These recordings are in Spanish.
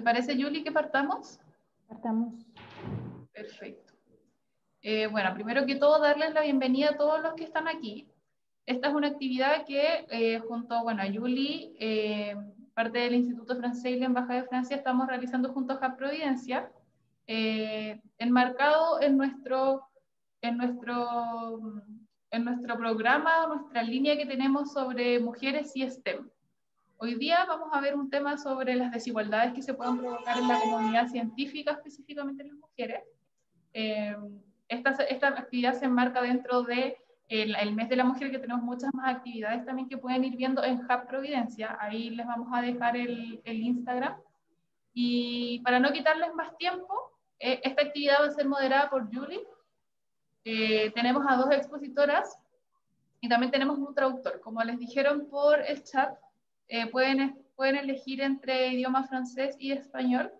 parece, Julie, que partamos? Partamos. Perfecto. Bueno, primero que todo, darles la bienvenida a todos los que están aquí. Esta es una actividad que junto a Julie, parte del Instituto Francés y la Embajada de Francia, estamos realizando junto a Hub Providencia, enmarcado en nuestro programa o nuestra línea que tenemos sobre mujeres y STEM. Hoy día vamos a ver un tema sobre las desigualdades que se pueden provocar en la comunidad científica, específicamente en las mujeres. Esta actividad se enmarca dentro de el mes de la mujer, que tenemos muchas más actividades también que pueden ir viendo en Hub Providencia. Ahí les vamos a dejar el Instagram. Y para no quitarles más tiempo, esta actividad va a ser moderada por Julie. Tenemos a 2 expositoras y también tenemos un traductor. Como les dijeron por el chat, pueden elegir entre idioma francés y español.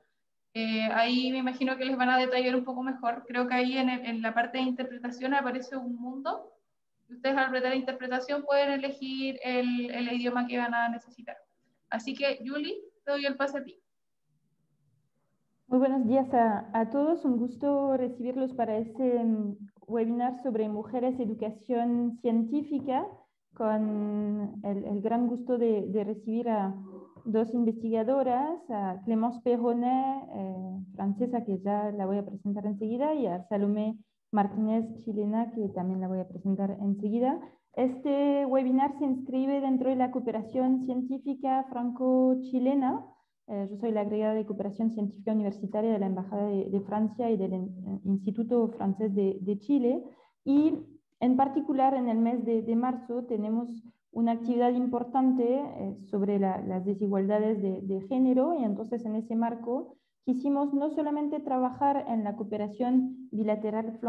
Ahí me imagino que les van a detallar un poco mejor. Creo que ahí en la parte de interpretación aparece un mundo. Ustedes al apretar interpretación pueden elegir el idioma que van a necesitar. Así que, Julie, te doy el pase a ti. Muy buenos días a todos. Un gusto recibirlos para este webinar sobre mujeres y educación científica, con el gran gusto de recibir a 2 investigadoras, a Clémence Perronet, francesa, que ya la voy a presentar enseguida, y a Salomé Martínez, chilena, que también la voy a presentar enseguida. Este webinar se inscribe dentro de la cooperación científica franco-chilena. Yo soy la agregada de cooperación científica universitaria de la Embajada de Francia y del Instituto Francés de Chile, y en particular en el mes de marzo tenemos una actividad importante sobre las desigualdades de género, y entonces en ese marco quisimos no solamente trabajar en la cooperación bilateral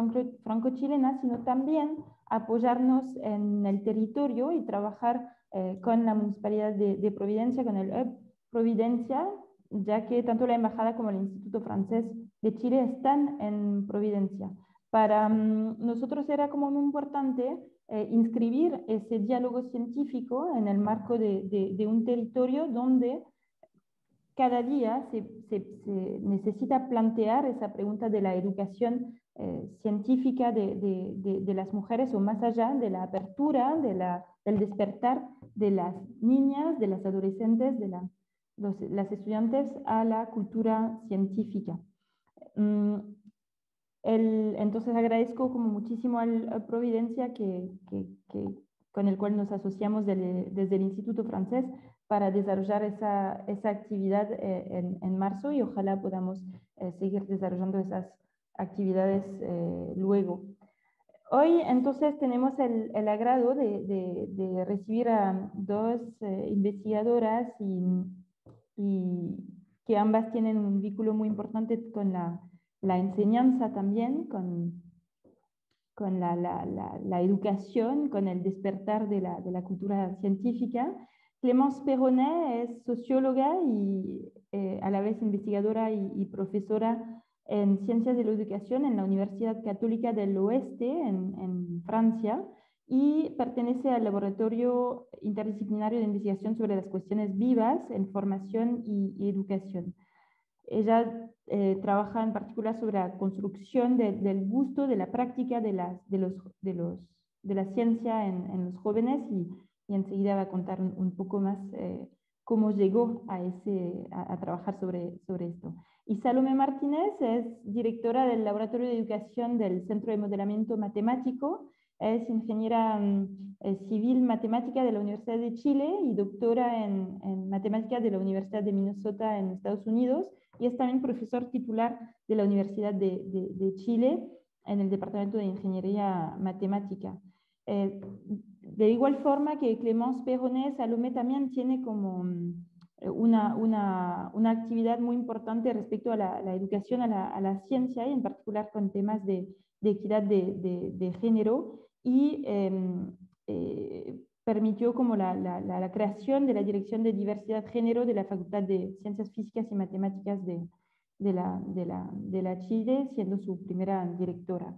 franco-chilena, sino también apoyarnos en el territorio y trabajar con la Municipalidad de Providencia, con el hub Providencia, ya que tanto la Embajada como el Instituto Francés de Chile están en Providencia. Para nosotros era como muy importante inscribir ese diálogo científico en el marco de un territorio donde cada día se necesita plantear esa pregunta de la educación científica de las mujeres, o más allá de la apertura, del despertar de las niñas, de las adolescentes, las estudiantes a la cultura científica. Entonces agradezco como muchísimo a Providencia con el cual nos asociamos desde el Instituto Francés para desarrollar esa actividad en marzo, y ojalá podamos seguir desarrollando esas actividades luego. Hoy entonces tenemos el agrado de recibir a 2 investigadoras y que ambas tienen un vínculo muy importante con la enseñanza también, con la educación, con el despertar de la cultura científica. Clémence Perronet es socióloga y a la vez investigadora y profesora en Ciencias de la Educación en la Universidad Católica del Oeste en Francia, y pertenece al Laboratorio Interdisciplinario de Investigación sobre las Cuestiones Vivas en Formación y Educación. Ella trabaja en particular sobre la construcción del gusto, de la práctica de la ciencia en los jóvenes, y enseguida va a contar un poco más cómo llegó a trabajar sobre esto. Y Salomé Martínez es directora del Laboratorio de Educación del Centro de Modelamiento Matemático. Es ingeniera civil matemática de la Universidad de Chile y doctora en matemática de la Universidad de Minnesota en Estados Unidos, y es también profesor titular de la Universidad de Chile en el Departamento de Ingeniería Matemática. De igual forma que Clémence Perronet, Salomé también tiene como una actividad muy importante respecto a la educación, a la ciencia, y en particular con temas de equidad de género, y permitió como la creación de la Dirección de Diversidad Género de la Facultad de Ciencias Físicas y Matemáticas de la Chile, siendo su primera directora.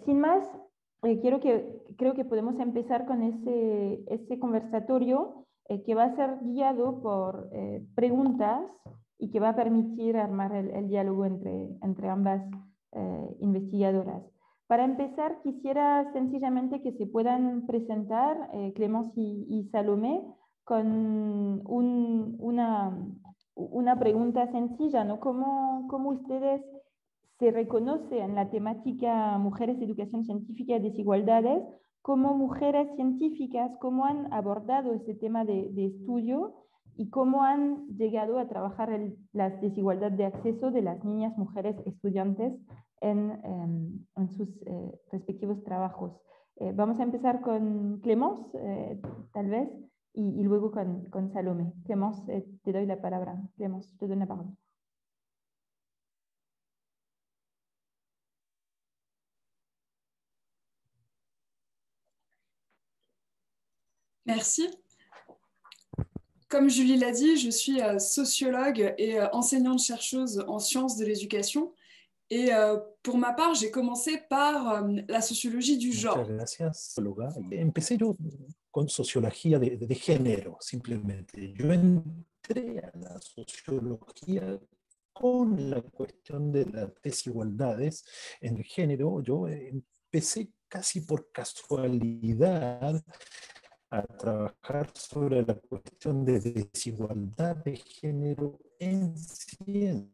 Sin más, creo que podemos empezar con ese conversatorio que va a ser guiado por preguntas y que va a permitir armar el diálogo entre ambas investigadoras. Para empezar, quisiera sencillamente que se puedan presentar Clémence y Salomé con una pregunta sencilla, ¿no? ¿Cómo ustedes se reconocen en la temática mujeres, educación científica y desigualdades como mujeres científicas? ¿Cómo han abordado ese tema de estudio y cómo han llegado a trabajar la desigualdad de acceso de las niñas, mujeres, estudiantes en sus respectivos trabajos? Vamos a empezar con Clémence, tal vez, y luego con Salomé. Clémence, te doy la palabra. Clémence, te doy la palabra. Merci. Comme Julie l'a dit, je suis sociologue et enseignante-chercheuse en sciences de l'éducation. Et pour ma part, j'ai commencé par la sociologie du genre. Muchas gracias, socióloga. Empecé yo con sociología de género, simplemente. Yo entré a la sociología con la cuestión de las desigualdades en el género. Yo empecé casi por casualidad a trabajar sobre la cuestión de desigualdad de género en ciencia,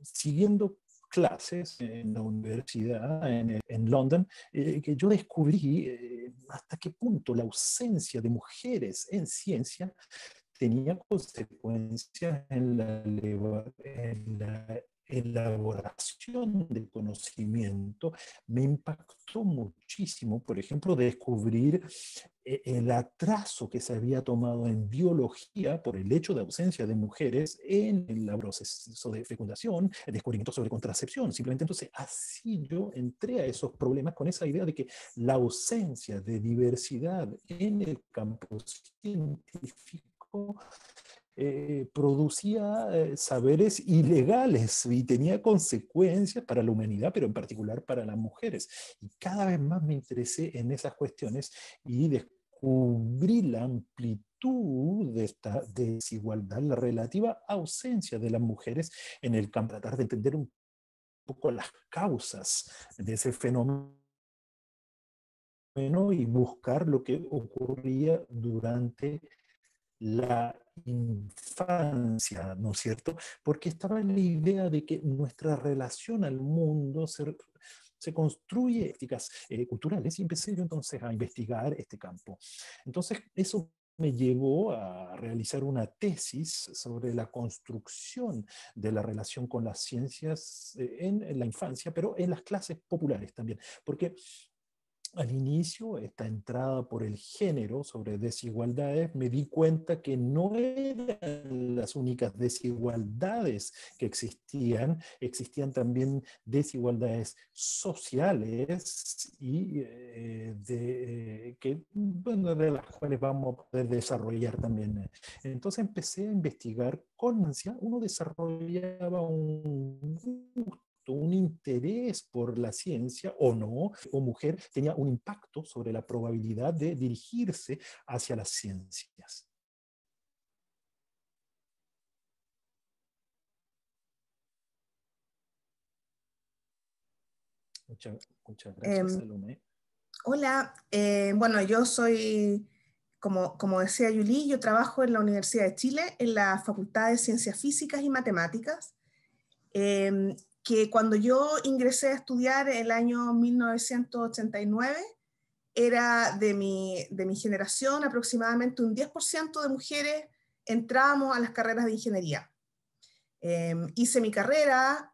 siguiendo clases en la universidad en London, que yo descubrí hasta qué punto la ausencia de mujeres en ciencia tenía consecuencias en la elaboración del conocimiento. Me impactó muchísimo, por ejemplo, descubrir el atraso que se había tomado en biología por el hecho de ausencia de mujeres en el proceso de fecundación, el descubrimiento sobre contracepción. Simplemente entonces así yo entré a esos problemas con esa idea de que la ausencia de diversidad en el campo científico producía saberes ilegales y tenía consecuencias para la humanidad, pero en particular para las mujeres. Y cada vez más me interesé en esas cuestiones y descubrí la amplitud de esta desigualdad, la relativa ausencia de las mujeres en el campo, tratar de entender un poco las causas de ese fenómeno y buscar lo que ocurría durante la infancia, ¿no es cierto? Porque estaba la idea de que nuestra relación al mundo se construye éticas culturales, y empecé yo entonces a investigar este campo. Entonces eso me llevó a realizar una tesis sobre la construcción de la relación con las ciencias en la infancia, pero en las clases populares también, porque al inicio, esta entrada por el género sobre desigualdades, me di cuenta que no eran las únicas desigualdades que existían también desigualdades sociales y de las cuales vamos a poder desarrollar también. Entonces empecé a investigar con ansia. Uno desarrollaba un interés por la ciencia o no, o mujer, tenía un impacto sobre la probabilidad de dirigirse hacia las ciencias. Muchas gracias, Salomé. Hola, bueno, yo soy, como decía Yuli, yo trabajo en la Universidad de Chile, en la Facultad de Ciencias Físicas y Matemáticas, que cuando yo ingresé a estudiar en el año 1989, era de mi generación, aproximadamente un 10% de mujeres entrábamos a las carreras de ingeniería. Hice mi carrera,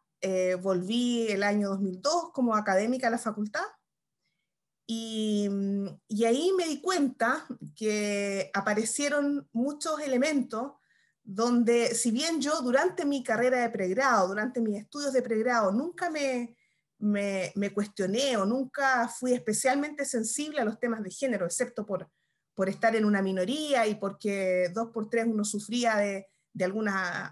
volví el año 2002 como académica a la facultad, y ahí me di cuenta que aparecieron muchos elementos donde, si bien yo durante mi carrera de pregrado, durante mis estudios de pregrado, nunca me cuestioné o nunca fui especialmente sensible a los temas de género, excepto por estar en una minoría y porque 2x3 uno sufría de algunas,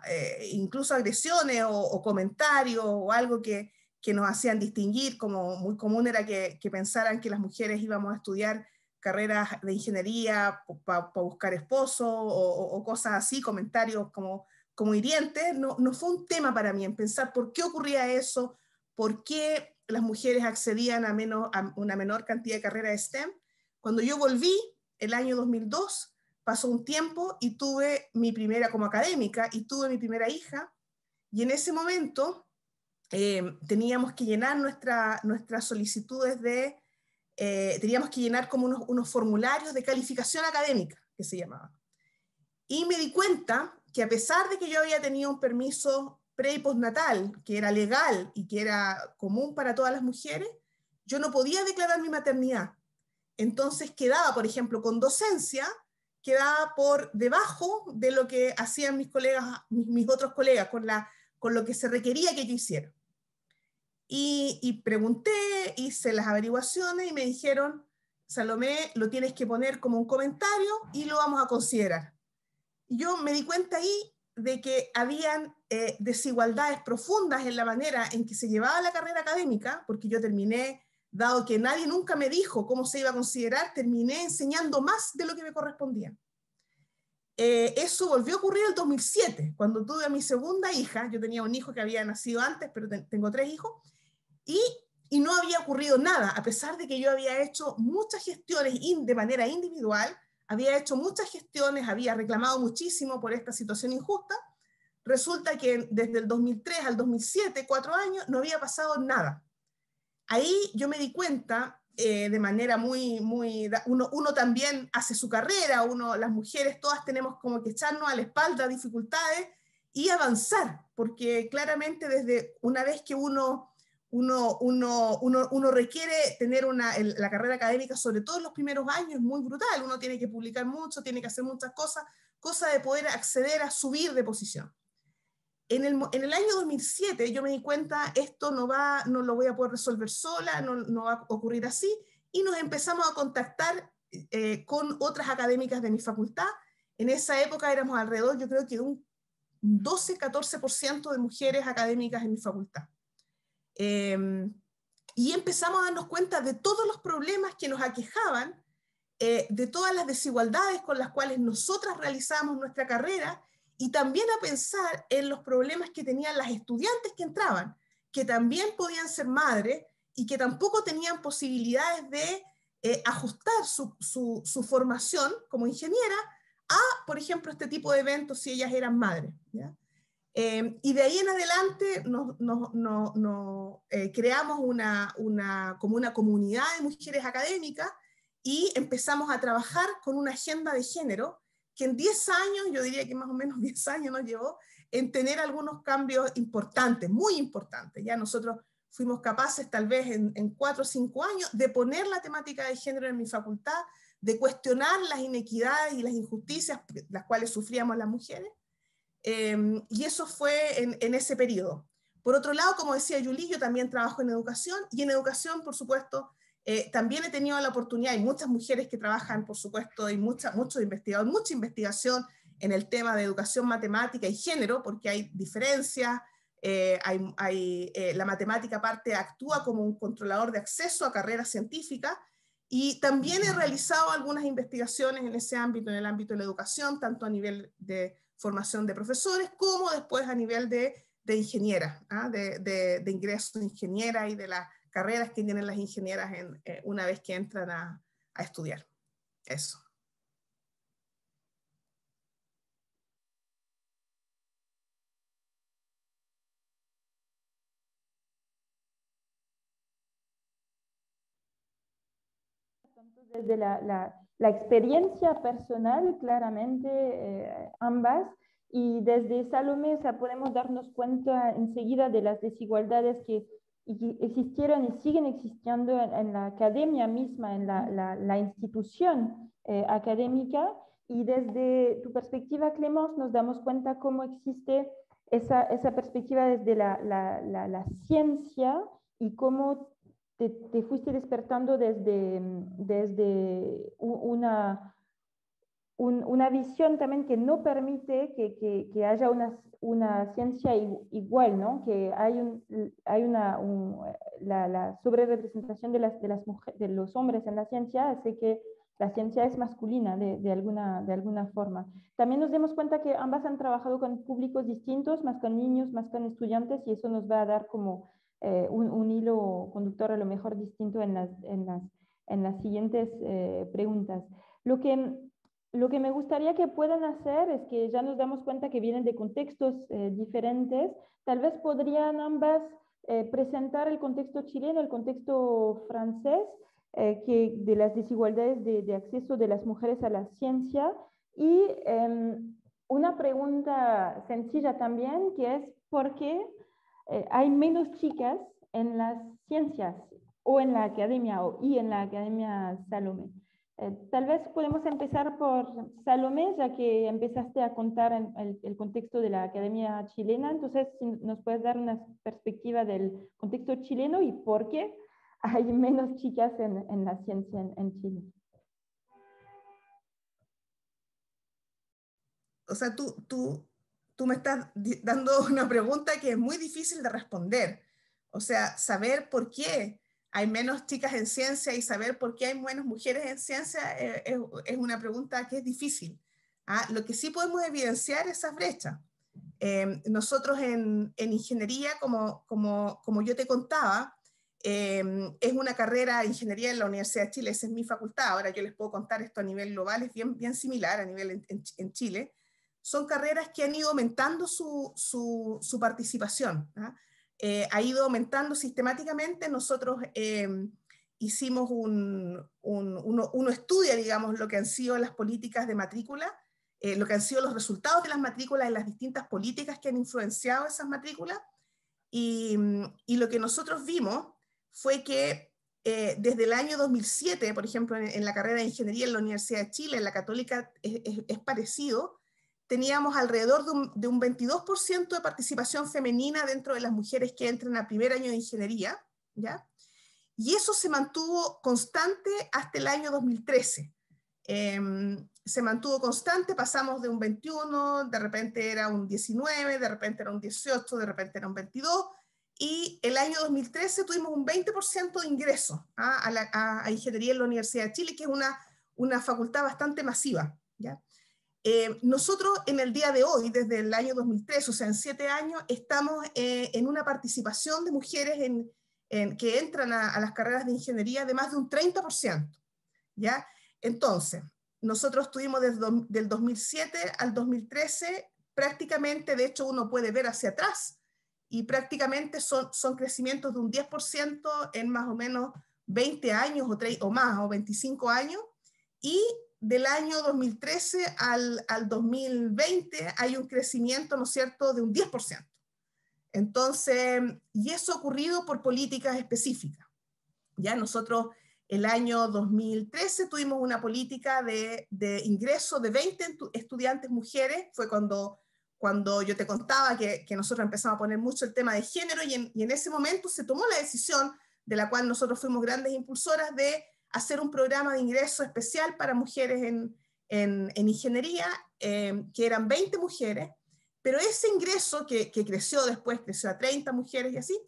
incluso agresiones o comentarios o algo que nos hacían distinguir, como muy común era que pensaran que las mujeres íbamos a estudiar carreras de ingeniería para buscar esposo o cosas así, comentarios como hirientes. No fue un tema para mí en pensar por qué ocurría eso, por qué las mujeres accedían a una menor cantidad de carreras de STEM. Cuando yo volví, el año 2002, pasó un tiempo y tuve mi primera, como académica, y tuve mi primera hija, y en ese momento teníamos que llenar nuestras solicitudes teníamos que llenar como unos formularios de calificación académica, que se llamaban. Y me di cuenta que a pesar de que yo había tenido un permiso pre- y postnatal, que era legal y que era común para todas las mujeres, yo no podía declarar mi maternidad. Entonces quedaba, por ejemplo, con docencia, quedaba por debajo de lo que hacían mis colegas, mis otros colegas, con lo que se requería que yo hiciera. Y pregunté, hice las averiguaciones y me dijeron, Salomé, lo tienes que poner como un comentario y lo vamos a considerar. Y yo me di cuenta ahí de que habían desigualdades profundas en la manera en que se llevaba la carrera académica, porque yo terminé, dado que nadie nunca me dijo cómo se iba a considerar, terminé enseñando más de lo que me correspondía. Eso volvió a ocurrir en el 2007, cuando tuve a mi segunda hija. Yo tenía un hijo que había nacido antes, pero tengo 3 hijos, y no había ocurrido nada, a pesar de que yo había hecho muchas gestiones de manera individual, había hecho muchas gestiones, había reclamado muchísimo por esta situación injusta. Resulta que desde el 2003 al 2007, 4 años, no había pasado nada. Ahí yo me di cuenta de manera uno también hace su carrera, las mujeres todas tenemos como que echarnos a la espalda dificultades y avanzar, porque claramente desde una vez que uno requiere tener la carrera académica, sobre todo en los primeros años, es muy brutal. Uno tiene que publicar mucho, tiene que hacer muchas cosas, cosa de poder acceder a subir de posición. En el año 2007 yo me di cuenta, esto no lo voy a poder resolver sola, no va a ocurrir así, y nos empezamos a contactar con otras académicas de mi facultad. En esa época éramos alrededor, yo creo que de un 12-14% de mujeres académicas en mi facultad. Y empezamos a darnos cuenta de todos los problemas que nos aquejaban, de todas las desigualdades con las cuales nosotras realizábamos nuestra carrera, y también a pensar en los problemas que tenían las estudiantes que entraban, que también podían ser madres y que tampoco tenían posibilidades de ajustar su formación como ingeniera a, por ejemplo, este tipo de eventos si ellas eran madres, ¿ya? Y de ahí en adelante creamos como una comunidad de mujeres académicas y empezamos a trabajar con una agenda de género que en 10 años, yo diría que más o menos 10 años nos llevó en tener algunos cambios importantes, muy importantes. Ya nosotros fuimos capaces tal vez en 4 o 5 años de poner la temática de género en mi facultad, de cuestionar las inequidades y las injusticias las cuales sufríamos las mujeres. Y eso fue en ese periodo. Por otro lado, como decía Julie, yo también trabajo en educación, y en educación, por supuesto, también he tenido la oportunidad, hay muchas mujeres que trabajan, por supuesto, y mucha investigación en el tema de educación matemática y género, porque hay diferencias, la matemática aparte actúa como un controlador de acceso a carreras científicas, y también he realizado algunas investigaciones en ese ámbito, en el ámbito de la educación, tanto a nivel de formación de profesores, como después a nivel de ingeniera, de ingreso de ingeniera y de las carreras que tienen las ingenieras una vez que entran a estudiar. Eso. Desde la experiencia personal, claramente, ambas, y desde Salomé, o sea, podemos darnos cuenta enseguida de las desigualdades que existieron y siguen existiendo en la academia misma, en la institución académica, y desde tu perspectiva, Clémence, nos damos cuenta cómo existe esa perspectiva desde la ciencia y cómo te fuiste despertando desde una visión también que no permite que haya una ciencia igual, ¿no? Que hay la sobrerepresentación de los hombres en la ciencia hace que la ciencia es masculina de alguna forma. También nos damos cuenta que ambas han trabajado con públicos distintos, más con niños, más con estudiantes, y eso nos va a dar como un hilo conductor a lo mejor distinto en las siguientes preguntas. Lo que me gustaría que puedan hacer es que ya nos damos cuenta que vienen de contextos diferentes. Tal vez podrían ambas presentar el contexto chileno, el contexto francés, de las desigualdades de acceso de las mujeres a la ciencia. Y una pregunta sencilla también, que es ¿por qué hay menos chicas en las ciencias o en la academia y en la academia Salomé? Tal vez podemos empezar por Salomé, ya que empezaste a contar el contexto de la academia chilena. Entonces, si nos puedes dar una perspectiva del contexto chileno y por qué hay menos chicas en la ciencia en Chile. O sea, tú me estás dando una pregunta que es muy difícil de responder. O sea, saber por qué hay menos chicas en ciencia y saber por qué hay menos mujeres en ciencia es una pregunta que es difícil. Lo que sí podemos evidenciar es esas brechas. Nosotros en ingeniería, como yo te contaba, es una carrera de ingeniería en la Universidad de Chile, esa es mi facultad. Ahora yo les puedo contar esto a nivel global, es bien similar a nivel en Chile. Son carreras que han ido aumentando su participación. Ha ido aumentando sistemáticamente. Nosotros hicimos uno estudia, digamos, lo que han sido las políticas de matrícula, lo que han sido los resultados de las matrículas en las distintas políticas que han influenciado esas matrículas, y lo que nosotros vimos fue que desde el año 2007, por ejemplo, en la carrera de ingeniería en la Universidad de Chile, en la Católica es parecido, teníamos alrededor de un 22% de participación femenina dentro de las mujeres que entran al primer año de ingeniería, ¿ya? Y eso se mantuvo constante hasta el año 2013. Se mantuvo constante, pasamos de un 21, de repente era un 19, de repente era un 18, de repente era un 22, y el año 2013 tuvimos un 20% de ingreso a ingeniería en la Universidad de Chile, que es una facultad bastante masiva, ¿ya? Nosotros en el día de hoy, desde el año 2003, o sea, en 7 años, estamos en una participación de mujeres que entran a las carreras de ingeniería de más de un 30%, ¿ya? Entonces, nosotros tuvimos desde del 2007 al 2013, prácticamente, de hecho uno puede ver hacia atrás, y prácticamente son crecimientos de un 10% en más o menos 20 años o más, o 25 años, y del año 2013 al 2020 hay un crecimiento, ¿no es cierto?, de un 10%. Entonces, y eso ha ocurrido por políticas específicas. Ya nosotros el año 2013 tuvimos una política de ingreso de 20 estudiantes mujeres, fue cuando yo te contaba que nosotros empezamos a poner mucho el tema de género, y en ese momento se tomó la decisión, de la cual nosotros fuimos grandes impulsoras, de hacer un programa de ingreso especial para mujeres en ingeniería, que eran 20 mujeres, pero ese ingreso que creció después, creció a 30 mujeres y así,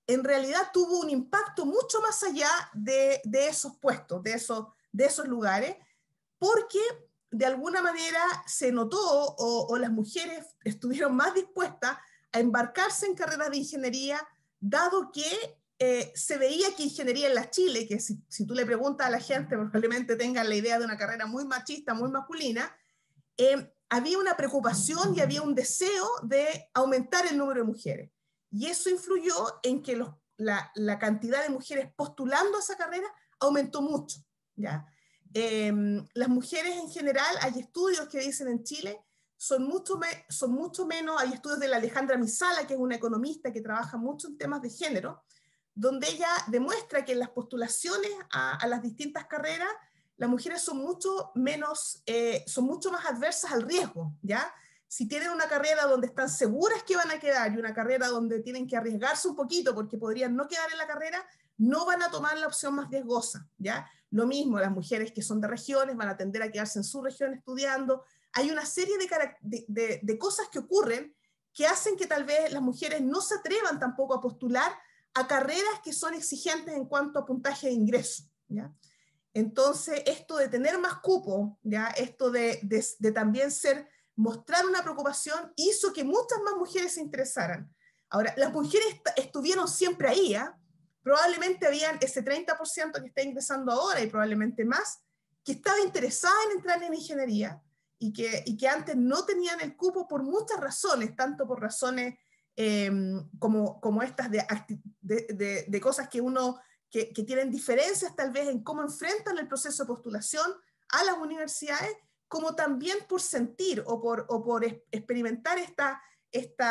en realidad tuvo un impacto mucho más allá de esos puestos, de esos lugares, porque de alguna manera se notó o las mujeres estuvieron más dispuestas a embarcarse en carreras de ingeniería, dado que se veía que ingeniería en la Chile, que si tú le preguntas a la gente, probablemente tengan la idea de una carrera muy machista, muy masculina, había una preocupación y había un deseo de aumentar el número de mujeres. Y eso influyó en que la cantidad de mujeres postulando a esa carrera aumentó mucho, ¿ya? Las mujeres en general, hay estudios que dicen en Chile, son mucho menos, hay estudios de la Alejandra Misala, que es una economista que trabaja mucho en temas de género, donde ella demuestra que en las postulaciones a las distintas carreras, las mujeres son mucho más adversas al riesgo, ¿ya? Si tienen una carrera donde están seguras que van a quedar y una carrera donde tienen que arriesgarse un poquito porque podrían no quedar en la carrera, no van a tomar la opción más riesgosa, ¿ya? Lo mismo, las mujeres que son de regiones van a tender a quedarse en su región estudiando. Hay una serie de cosas que ocurren que hacen que tal vez las mujeres no se atrevan tampoco a postular a carreras que son exigentes en cuanto a puntaje de ingreso, ¿ya? Entonces, esto de tener más cupo, ¿ya? Esto de también mostrar una preocupación, hizo que muchas más mujeres se interesaran. Ahora, las mujeres estuvieron siempre ahí, ¿ya? Probablemente habían ese 30% que está ingresando ahora y probablemente más, que estaba interesada en entrar en ingeniería y que antes no tenían el cupo por muchas razones, tanto por razones como estas de cosas que que tienen diferencias tal vez en cómo enfrentan el proceso de postulación a las universidades, como también por sentir o por experimentar esto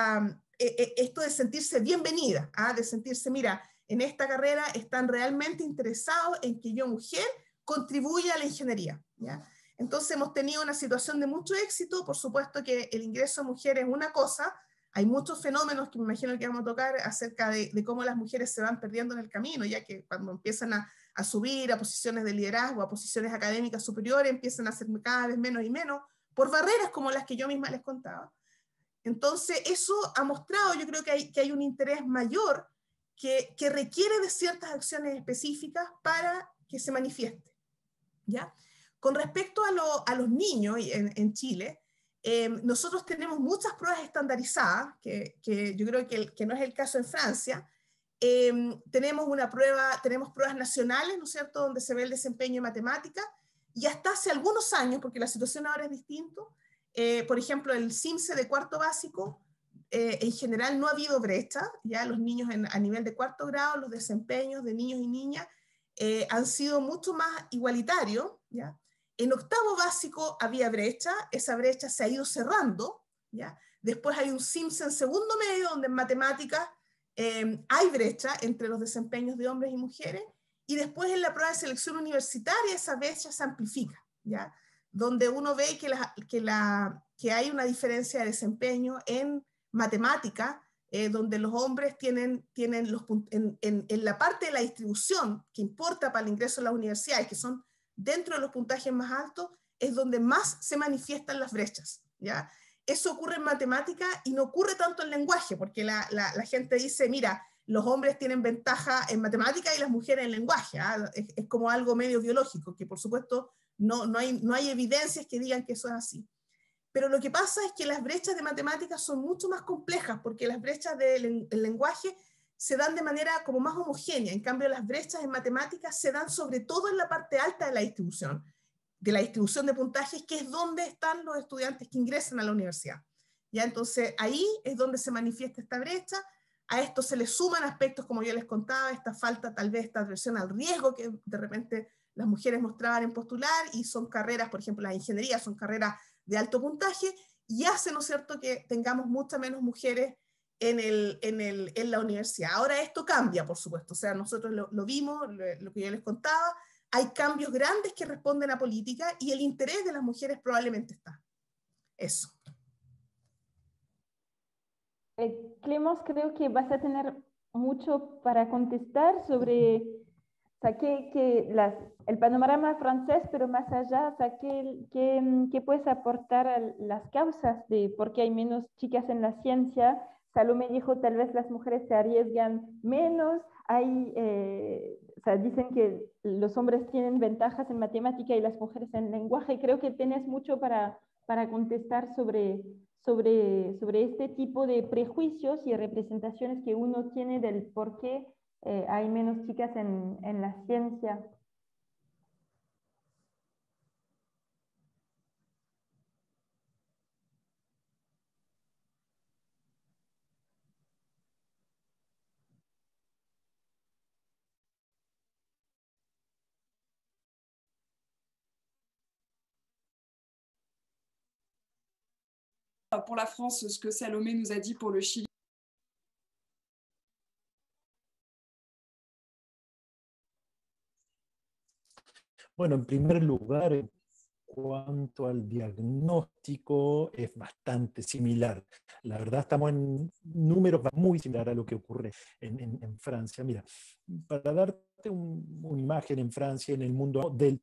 de sentirse bienvenida, ¿ah? De sentirse, mira, en esta carrera están realmente interesados en que yo, mujer, contribuya a la ingeniería, ¿ya? Entonces hemos tenido una situación de mucho éxito. Por supuesto que el ingreso de mujeres es una cosa, hay muchos fenómenos que me imagino que vamos a tocar acerca de cómo las mujeres se van perdiendo en el camino, ya que cuando empiezan a subir a posiciones de liderazgo, a posiciones académicas superiores, empiezan a ser cada vez menos y menos, por barreras como las que yo misma les contaba. Entonces, eso ha mostrado, yo creo que hay un interés mayor que requiere de ciertas acciones específicas para que se manifieste, ¿ya? Con respecto a los niños en Chile, nosotros tenemos muchas pruebas estandarizadas, que yo creo que no es el caso en Francia. Tenemos pruebas nacionales, ¿no es cierto?, donde se ve el desempeño en matemáticas, y hasta hace algunos años, porque la situación ahora es distinta, por ejemplo, el CIMSE de cuarto básico, en general no ha habido brecha, ya los niños a nivel de cuarto grado, los desempeños de niños y niñas han sido mucho más igualitarios, ¿ya? En octavo básico había brecha, esa brecha se ha ido cerrando, ¿ya? Después hay un CIMSE en segundo medio, donde en matemáticas hay brecha entre los desempeños de hombres y mujeres, y después en la prueba de selección universitaria esa brecha se amplifica, ¿ya? Donde uno ve que hay una diferencia de desempeño en matemática, donde los hombres tienen en la parte de la distribución que importa para el ingreso a las universidades, que son dentro de los puntajes más altos, es donde más se manifiestan las brechas, ¿ya? Eso ocurre en matemática y no ocurre tanto en lenguaje, porque la gente dice, mira, los hombres tienen ventaja en matemática y las mujeres en lenguaje, ¿ah? Es como algo medio biológico, que por supuesto no hay evidencias que digan que eso es así. Pero lo que pasa es que las brechas de matemáticas son mucho más complejas, porque las brechas del lenguaje se dan de manera como más homogénea. En cambio, las brechas en matemáticas se dan sobre todo en la parte alta de la distribución de puntajes, que es donde están los estudiantes que ingresan a la universidad. ¿Ya? Entonces, ahí es donde se manifiesta esta brecha. A esto se le suman aspectos, como yo les contaba, esta falta, tal vez esta aversión al riesgo que de repente las mujeres mostraban en postular, y son carreras, por ejemplo, la ingeniería son carreras de alto puntaje, y hace, ¿no es cierto?, que tengamos muchas menos mujeres en la universidad. Ahora esto cambia, por supuesto, o sea, nosotros lo vimos, lo que yo les contaba, hay cambios grandes que responden a política, y el interés de las mujeres probablemente está. Eso. Clemos, creo que vas a tener mucho para contestar sobre, o sea, el panorama francés, pero más allá, o sea, ¿qué puedes aportar a las causas de por qué hay menos chicas en la ciencia? Salomé dijo, tal vez las mujeres se arriesgan menos, o sea, dicen que los hombres tienen ventajas en matemática y las mujeres en lenguaje. Creo que tienes mucho para contestar sobre este tipo de prejuicios y representaciones que uno tiene del por qué hay menos chicas en la ciencia. Pour la France, ce que Salomé nous a dit pour le Chili. Bueno, en primer lugar, en cuanto al diagnóstico, es bastante similar. La verdad, estamos en números muy similares a lo que ocurre en Francia. Mira, para darte una imagen, en Francia, en el mundo de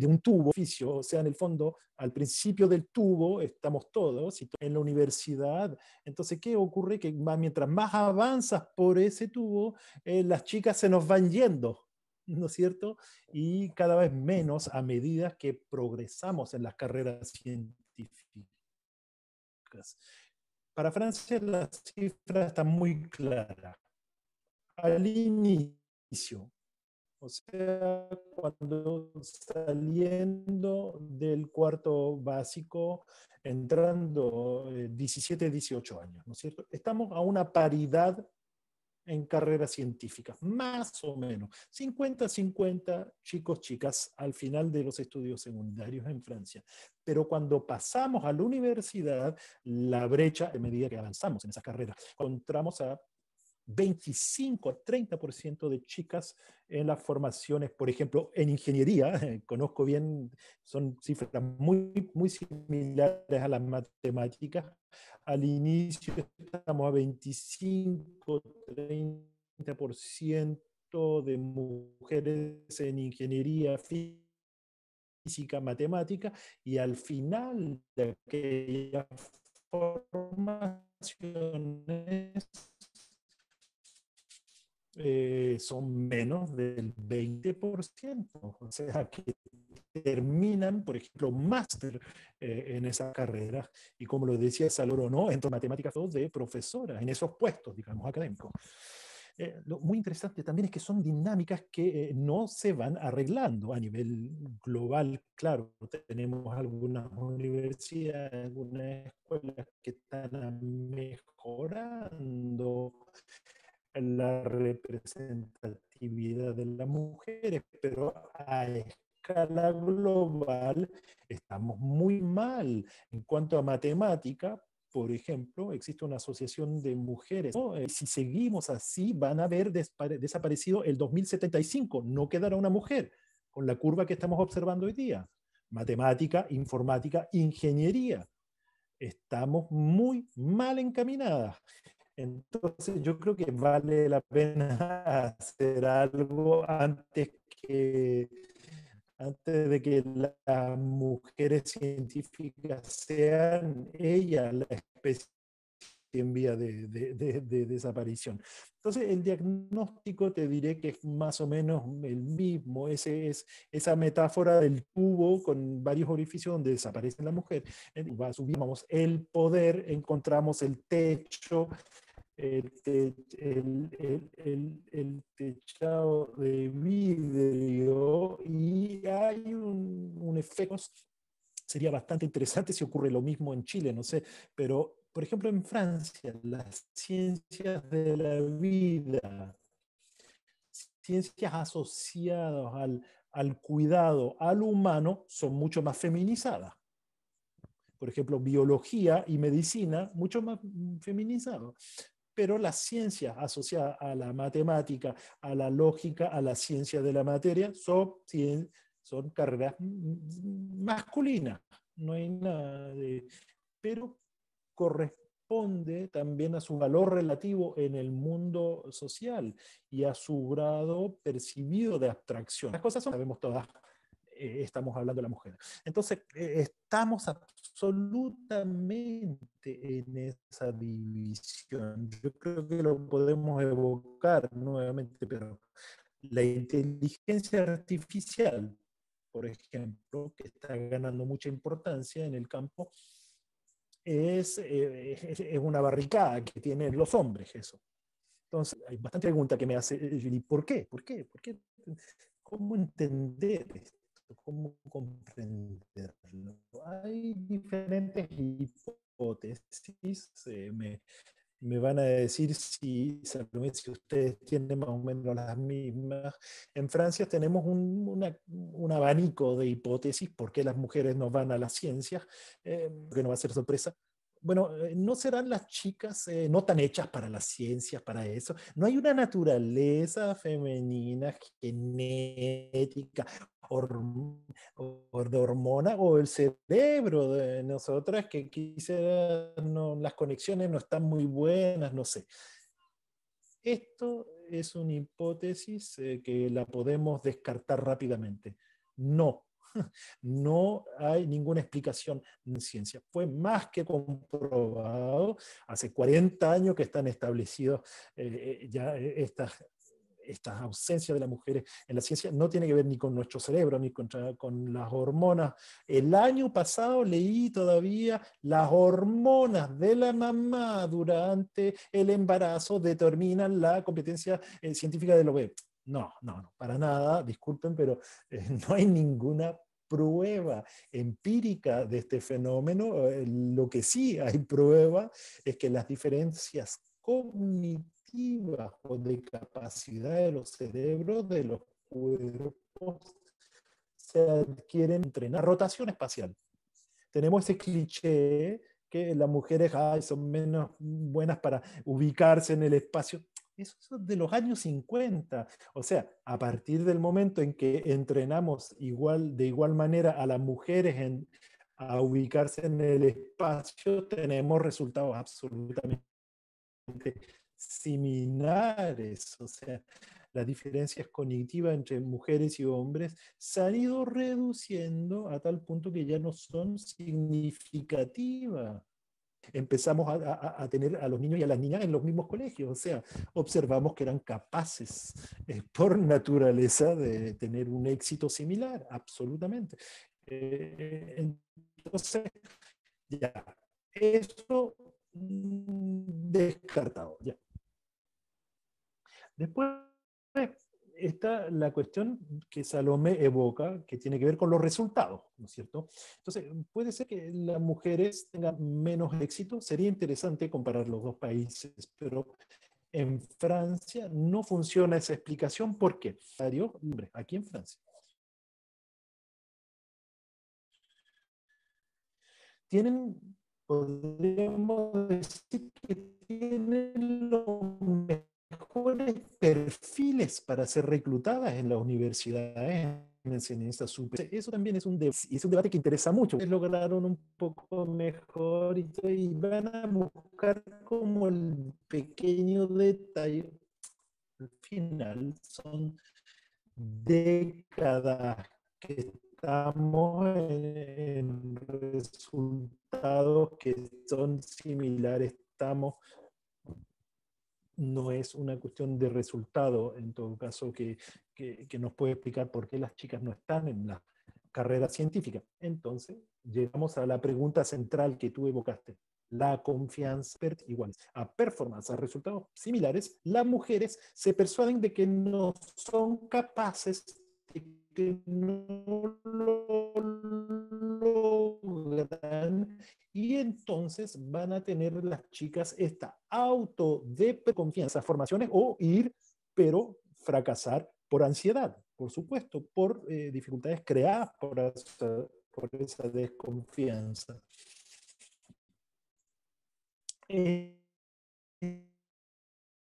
un tubo, o sea, en el fondo, al principio del tubo estamos todos, y en la universidad. Entonces, ¿qué ocurre? Que mientras más avanzas por ese tubo, las chicas se nos van yendo. ¿no es cierto? Y cada vez menos a medida que progresamos en las carreras científicas. Para Francia la cifra está muy clara. Al inicio, o sea, cuando saliendo del cuarto básico, entrando 17, 18 años, ¿no es cierto? Estamos a una paridad en carreras científicas, más o menos, 50-50 chicos, chicas, al final de los estudios secundarios en Francia. Pero cuando pasamos a la universidad, la brecha, a medida que avanzamos en esas carreras, encontramos a 25-30% de chicas en las formaciones, por ejemplo, en ingeniería, conozco bien, son cifras muy, muy similares a las matemáticas. Al inicio estamos a 25-30% de mujeres en ingeniería física, matemática, y al final de aquellas formaciones son menos del 20%, o sea que terminan, por ejemplo, máster en esa carrera, y como lo decía Saloro, ¿no? En matemáticas de profesoras, en esos puestos, digamos, académicos. Lo muy interesante también es que son dinámicas que no se van arreglando a nivel global. Claro, tenemos algunas universidades, algunas escuelas que están mejorando la representatividad de las mujeres, pero a escala global estamos muy mal. En cuanto a matemática, por ejemplo, existe una asociación de mujeres, ¿no? Si seguimos así, van a haber desaparecido el 2075, no quedará una mujer, con la curva que estamos observando hoy día. Matemática, informática, ingeniería. Estamos muy mal encaminadas. Entonces yo creo que vale la pena hacer algo antes de que las mujeres científicas sean ellas la especie en vía de desaparición. Entonces el diagnóstico te diré que es más o menos el mismo, esa metáfora del tubo con varios orificios donde desaparece la mujer. Subimos el poder, encontramos el techo, el techado de vidrio, y hay un efecto, sería bastante interesante si ocurre lo mismo en Chile, no sé, pero por ejemplo en Francia, las ciencias de la vida, ciencias asociadas al cuidado al humano son mucho más feminizadas. Por ejemplo, biología y medicina, mucho más feminizados. Pero las ciencias asociadas a la matemática, a la lógica, a la ciencia de la materia, son carreras masculinas. No hay nada de... Pero corresponde también a su valor relativo en el mundo social y a su grado percibido de abstracción. Las cosas son, sabemos todas, estamos hablando de la mujer. Entonces, estamos absolutamente en esa división. Yo creo que lo podemos evocar nuevamente, pero la inteligencia artificial, por ejemplo, que está ganando mucha importancia en el campo, es una barricada que tienen los hombres, eso. Entonces, hay bastante pregunta que me hace, Julie, ¿por qué? ¿Por qué? ¿Por qué? ¿Cómo entender esto? ¿Cómo comprenderlo? Hay diferentes hipótesis. Me van a decir si ustedes tienen más o menos las mismas. En Francia tenemos un abanico de hipótesis por qué las mujeres no van a las ciencias, que no va a ser sorpresa. Bueno, no serán las chicas no tan hechas para las ciencias, para eso. No hay una naturaleza femenina, genética, o de hormona, o el cerebro de nosotras, que quizás no, las conexiones no están muy buenas, no sé. Esto es una hipótesis que la podemos descartar rápidamente. No, no hay ninguna explicación en ciencia. Fue más que comprobado. Hace 40 años que están establecidos ya esta ausencia de las mujeres en la ciencia no tiene que ver ni con nuestro cerebro, ni con las hormonas. El año pasado leí todavía las hormonas de la mamá durante el embarazo determinan la competencia científica del bebé. No, para nada, disculpen, pero no hay ninguna prueba empírica de este fenómeno. Lo que sí hay prueba es que las diferencias cognitivas o de capacidad de los cerebros de los cuerpos se adquieren entrenar. Rotación espacial. Tenemos ese cliché que las mujeres son menos buenas para ubicarse en el espacio. Eso es de los años 50. O sea, a partir del momento en que entrenamos de igual manera a las mujeres a ubicarse en el espacio, tenemos resultados absolutamente similares. O sea, las diferencias cognitivas entre mujeres y hombres se han ido reduciendo a tal punto que ya no son significativas. Empezamos a tener a los niños y a las niñas en los mismos colegios, o sea, observamos que eran capaces por naturaleza de tener un éxito similar, absolutamente. Entonces, ya, eso descartado, ya. Después está la cuestión que Salomé evoca, que tiene que ver con los resultados, ¿no es cierto? Entonces, puede ser que las mujeres tengan menos éxito, sería interesante comparar los dos países, pero en Francia no funciona esa explicación. ¿Por qué? Aquí en Francia podríamos decir que tienen los mejores perfiles para ser reclutadas en las universidades en enseñanza superior. Eso también es un debate que interesa mucho. Lograron un poco mejor y van a buscar como el pequeño detalle. Al final son décadas que estamos en resultados que son similares. No es una cuestión de resultado, en todo caso, que nos puede explicar por qué las chicas no están en la carrera científica. Entonces, llegamos a la pregunta central que tú evocaste. La confianza igual a performance, a resultados similares, las mujeres se persuaden de que no son capaces, de que no lo logran, y entonces van a tener las chicas esta auto de confianza, formaciones, o pero fracasar por ansiedad, por supuesto, por dificultades creadas por esa desconfianza. Ese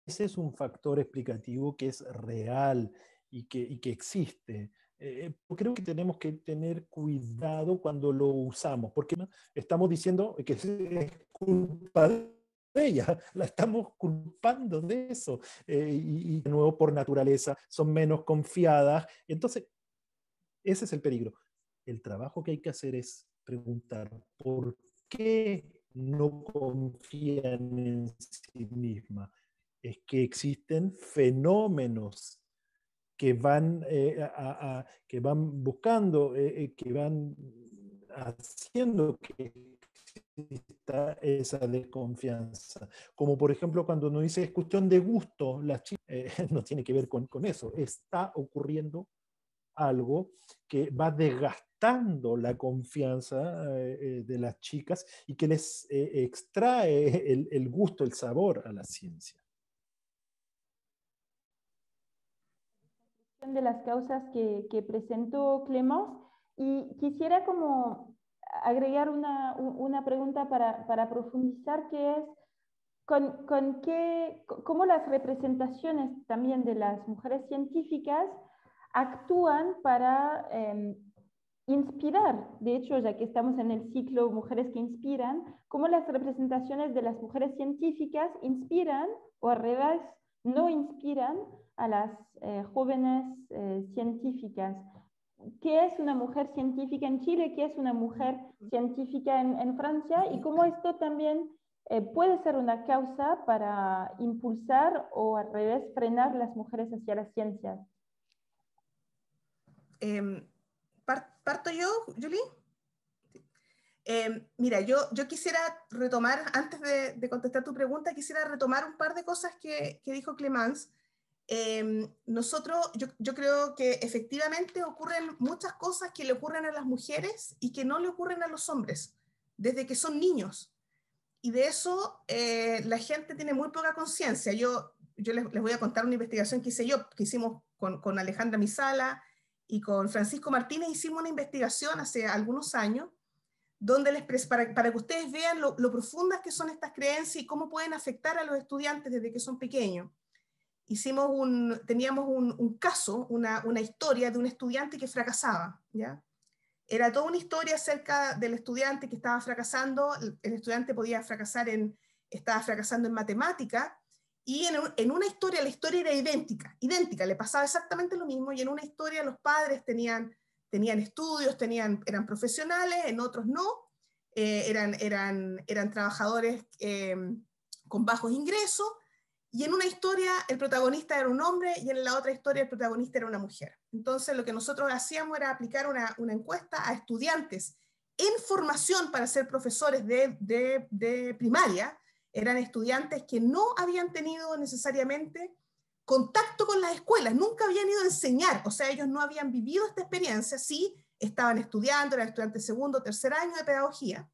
es un factor explicativo que es real y que existe. Creo que tenemos que tener cuidado cuando lo usamos, porque estamos diciendo que es culpa de ella, la estamos culpando de eso, y de nuevo por naturaleza son menos confiadas. Entonces, ese es el peligro. El trabajo que hay que hacer es preguntar por qué no confían en sí mismas. Es que existen fenómenos que van, que van buscando, que van haciendo que exista esa desconfianza. Como por ejemplo cuando uno dice es cuestión de gusto, las chicas, no tiene que ver con eso. Está ocurriendo algo que va desgastando la confianza de las chicas y que les extrae el gusto, el sabor a la ciencia. De las causas que presentó Clémence, y quisiera como agregar una pregunta para profundizar, que es cómo las representaciones también de las mujeres científicas actúan para inspirar. De hecho, ya que estamos en el ciclo Mujeres que Inspiran, cómo las representaciones de las mujeres científicas inspiran o al revés no inspiran a las jóvenes científicas. ¿Qué es una mujer científica en Chile? ¿Qué es una mujer científica en Francia? Y cómo esto también puede ser una causa para impulsar o al revés frenar las mujeres hacia las ciencias. ¿Parto yo, Julie? Mira, yo quisiera retomar, antes de contestar tu pregunta, quisiera retomar un par de cosas que dijo Clemence. Yo creo que efectivamente ocurren muchas cosas que le ocurren a las mujeres y que no le ocurren a los hombres, desde que son niños. Y de eso la gente tiene muy poca conciencia. Yo les voy a contar una investigación que hicimos con Alejandra Misala y con Francisco Martínez. Hicimos una investigación hace algunos años, donde para que ustedes vean lo profundas que son estas creencias y cómo pueden afectar a los estudiantes desde que son pequeños. Teníamos un caso, una historia de un estudiante que fracasaba, ¿ya? Era toda una historia acerca del estudiante que estaba fracasando. El estudiante estaba fracasando en matemática, y en una historia, la historia era idéntica, le pasaba exactamente lo mismo, y en una historia los padres tenían estudios, eran profesionales, en otros no, eran trabajadores con bajos ingresos, y en una historia el protagonista era un hombre y en la otra historia el protagonista era una mujer. Entonces lo que nosotros hacíamos era aplicar una encuesta a estudiantes en formación para ser profesores de primaria. Eran estudiantes que no habían tenido necesariamente contacto con las escuelas, nunca habían ido a enseñar, o sea, ellos no habían vivido esta experiencia, sí estaban estudiando, eran estudiantes de segundo o tercer año de pedagogía,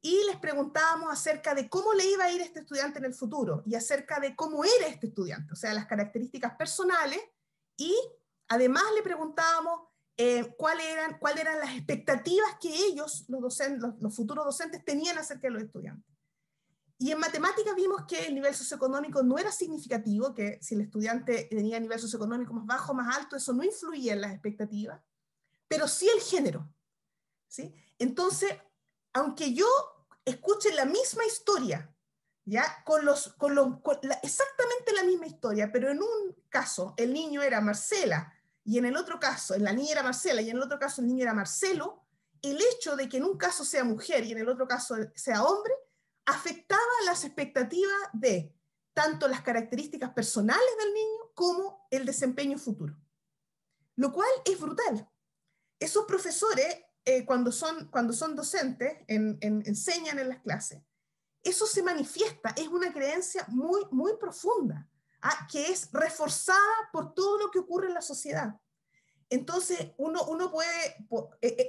y les preguntábamos acerca de cómo le iba a ir a este estudiante en el futuro, y acerca de cómo era este estudiante, o sea, las características personales, y además le preguntábamos cuáles eran las expectativas que ellos, los futuros docentes, tenían acerca de los estudiantes. Y en matemáticas vimos que el nivel socioeconómico no era significativo, que si el estudiante tenía nivel socioeconómico más bajo o más alto, eso no influía en las expectativas, pero sí el género, ¿sí? Entonces, aunque yo escuche la misma historia, ¿ya? Exactamente la misma historia, pero en un caso el niño era Marcela, y en el otro caso la niña era Marcela, y en el otro caso el niño era Marcelo, el hecho de que en un caso sea mujer y en el otro caso sea hombre, afectaba las expectativas de tanto las características personales del niño como el desempeño futuro. Lo cual es brutal. Esos profesores, cuando son docentes, enseñan en las clases, eso se manifiesta, es una creencia muy, muy profunda, que es reforzada por todo lo que ocurre en la sociedad. Entonces, uno puede,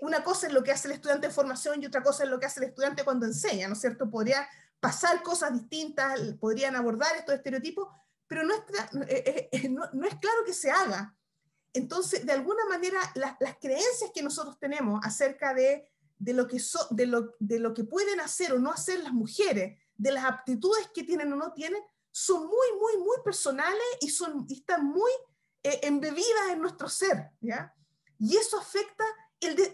una cosa es lo que hace el estudiante en formación y otra cosa es lo que hace el estudiante cuando enseña, ¿no es cierto? Podría pasar cosas distintas, podrían abordar estos estereotipos, pero no es claro que se haga. Entonces, de alguna manera, las creencias que nosotros tenemos acerca de lo que pueden hacer o no hacer las mujeres, de las aptitudes que tienen o no tienen, son muy, muy, muy personales y están muy embebidas en nuestro ser, ¿ya? Y eso afecta,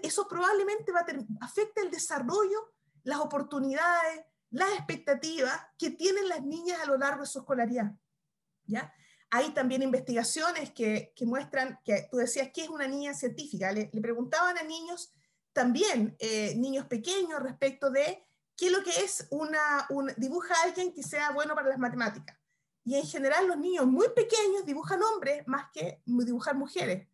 eso probablemente afecta el desarrollo, las oportunidades, las expectativas que tienen las niñas a lo largo de su escolaridad, ¿ya? Hay también investigaciones que muestran, que tú decías, ¿qué es una niña científica? Le preguntaban a niños, también niños pequeños, respecto de qué es lo que es dibuja a alguien que sea bueno para las matemáticas. Y en general los niños muy pequeños dibujan hombres más que dibujar mujeres.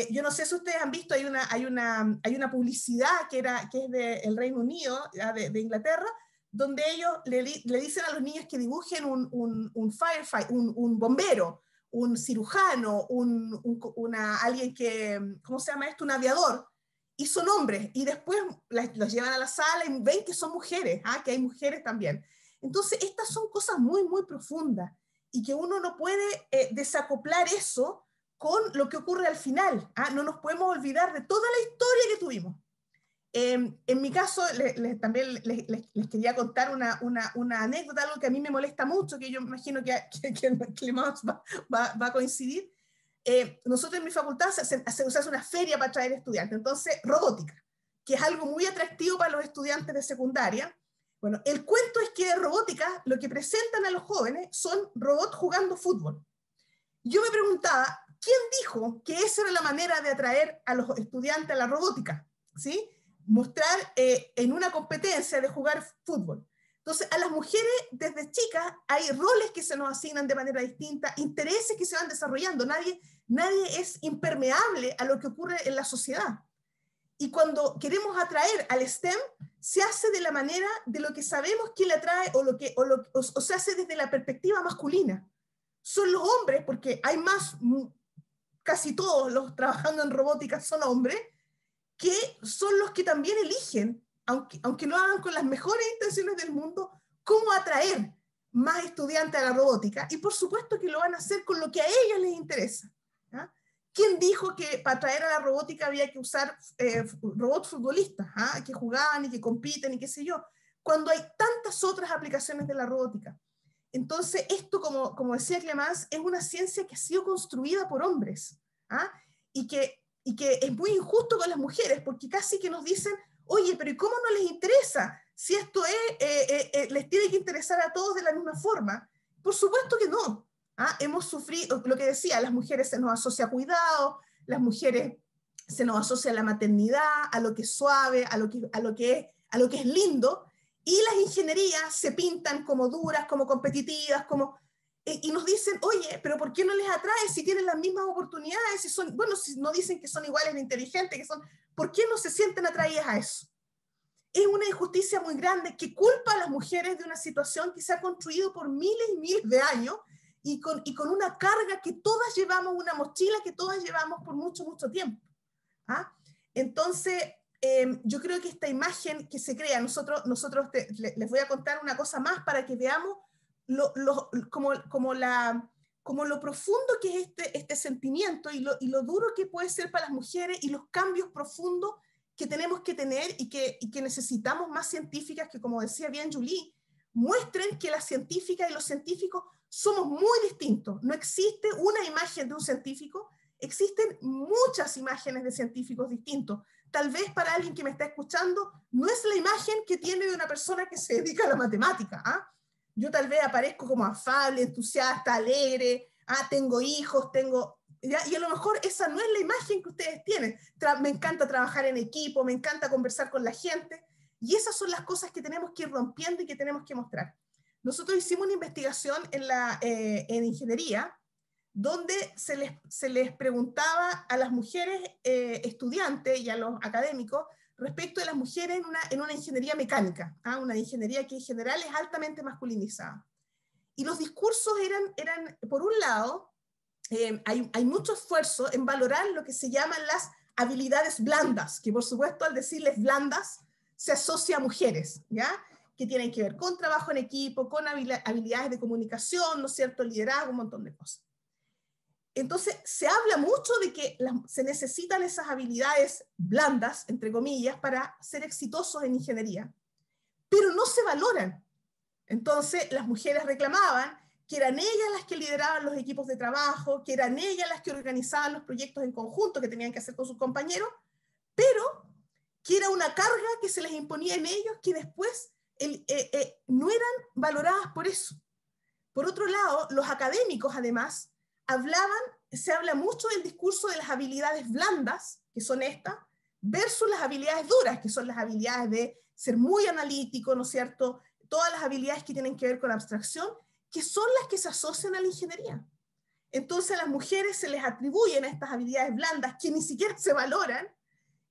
Yo no sé si ustedes han visto, hay una publicidad que es del Reino Unido, de Inglaterra, donde ellos le dicen a los niños que dibujen un firefighter, un bombero, un cirujano, alguien que, ¿cómo se llama esto? Un aviador, y son hombres, y después los llevan a la sala y ven que son mujeres, que hay mujeres también. Entonces, estas son cosas muy, muy profundas, y que uno no puede desacoplar eso con lo que ocurre al final. No nos podemos olvidar de toda la historia que tuvimos. En mi caso, también les quería contar una anécdota, algo que a mí me molesta mucho, que yo imagino que va a coincidir. Nosotros en mi facultad se hace una feria para traer estudiantes, entonces robótica, que es algo muy atractivo para los estudiantes de secundaria. Bueno, el cuento es que de robótica lo que presentan a los jóvenes son robots jugando fútbol. Yo me preguntaba, ¿quién dijo que esa era la manera de atraer a los estudiantes a la robótica? ¿Sí? Mostrar en una competencia de jugar fútbol. Entonces, a las mujeres desde chicas hay roles que se nos asignan de manera distinta, intereses que se van desarrollando. Nadie es impermeable a lo que ocurre en la sociedad. Y cuando queremos atraer al STEM, se hace de la manera de lo que sabemos que le atrae o se hace desde la perspectiva masculina. Son los hombres, porque hay más, casi todos los trabajando en robótica son hombres, que son los que también eligen, aunque lo hagan con las mejores intenciones del mundo, cómo atraer más estudiantes a la robótica. Y por supuesto que lo van a hacer con lo que a ellos les interesa. ¿Ya? ¿Quién dijo que para atraer a la robótica había que usar robots futbolistas, que jugaban y que compiten y qué sé yo? Cuando hay tantas otras aplicaciones de la robótica. Entonces, esto, como decía Clemence, es una ciencia que ha sido construida por hombres, y que es muy injusto con las mujeres, porque casi que nos dicen, oye, pero ¿y cómo no les interesa? Si esto les tiene que interesar a todos de la misma forma. Por supuesto que no. Hemos sufrido, lo que decía, las mujeres se nos asocia a cuidado, las mujeres se nos asocia a la maternidad, a lo que es suave, a lo que es lindo, y las ingenierías se pintan como duras, como competitivas, y nos dicen, oye, pero ¿por qué no les atrae si tienen las mismas oportunidades? Si no dicen que son iguales de inteligentes, ¿por qué no se sienten atraídas a eso? Es una injusticia muy grande que culpa a las mujeres de una situación que se ha construido por miles y miles de años y con una carga que todas llevamos, una mochila que todas llevamos por mucho, mucho tiempo. Entonces, yo creo que esta imagen que se crea, nosotros les voy a contar una cosa más para que veamos como lo profundo que es este sentimiento y lo duro que puede ser para las mujeres y los cambios profundos que tenemos que tener y que necesitamos más científicas que, como decía bien Julie, muestren que las científicas y los científicos somos muy distintos. No existe una imagen de un científico, existen muchas imágenes de científicos distintos. Tal vez para alguien que me está escuchando, no es la imagen que tiene de una persona que se dedica a la matemática. Yo tal vez aparezco como afable, entusiasta, alegre, tengo hijos, y a lo mejor esa no es la imagen que ustedes tienen. Me encanta trabajar en equipo, me encanta conversar con la gente, y esas son las cosas que tenemos que ir rompiendo y que tenemos que mostrar. Nosotros hicimos una investigación en ingeniería, donde se les preguntaba a las mujeres estudiantes y a los académicos respecto de las mujeres en una ingeniería mecánica, una ingeniería que en general es altamente masculinizada. Y los discursos eran por un lado, hay mucho esfuerzo en valorar lo que se llaman las habilidades blandas, que por supuesto al decirles blandas se asocia a mujeres, ¿ya? Que tienen que ver con trabajo en equipo, con habilidades de comunicación, ¿no es cierto?, liderazgo, un montón de cosas. Entonces, se habla mucho de que se necesitan esas habilidades blandas, entre comillas, para ser exitosos en ingeniería, pero no se valoran. Entonces, las mujeres reclamaban que eran ellas las que lideraban los equipos de trabajo, que eran ellas las que organizaban los proyectos en conjunto que tenían que hacer con sus compañeros, pero que era una carga que se les imponía en ellos que después no eran valoradas por eso. Por otro lado, los académicos, además, se habla mucho del discurso de las habilidades blandas, que son estas, versus las habilidades duras, que son las habilidades de ser muy analítico, ¿no es cierto?, todas las habilidades que tienen que ver con abstracción, que son las que se asocian a la ingeniería. Entonces a las mujeres se les atribuyen estas habilidades blandas que ni siquiera se valoran,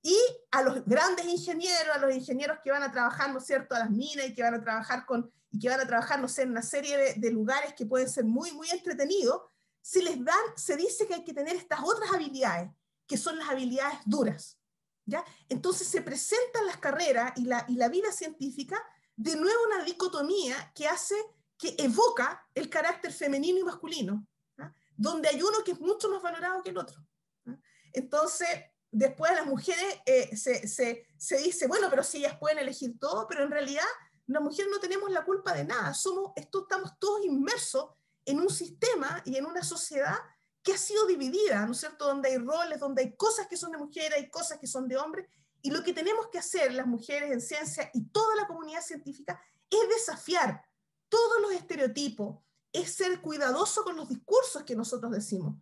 y a los grandes ingenieros, a los ingenieros que van a trabajar, ¿no es cierto?, a las minas y que van a trabajar no sé, en una serie de lugares que pueden ser muy, muy entretenidos, se dice que hay que tener estas otras habilidades, que son las habilidades duras, ¿ya? Entonces se presentan las carreras y la vida científica de nuevo una dicotomía que evoca el carácter femenino y masculino, ¿ya? Donde hay uno que es mucho más valorado que el otro, ¿ya? Entonces, después las mujeres se dice, bueno, pero si ellas pueden elegir todo, pero en realidad las mujeres no tenemos la culpa de nada, estamos todos inmersos en un sistema y en una sociedad que ha sido dividida, ¿no es cierto?, donde hay roles, donde hay cosas que son de mujeres, hay cosas que son de hombres, y lo que tenemos que hacer las mujeres en ciencia y toda la comunidad científica es desafiar todos los estereotipos, es ser cuidadoso con los discursos que nosotros decimos.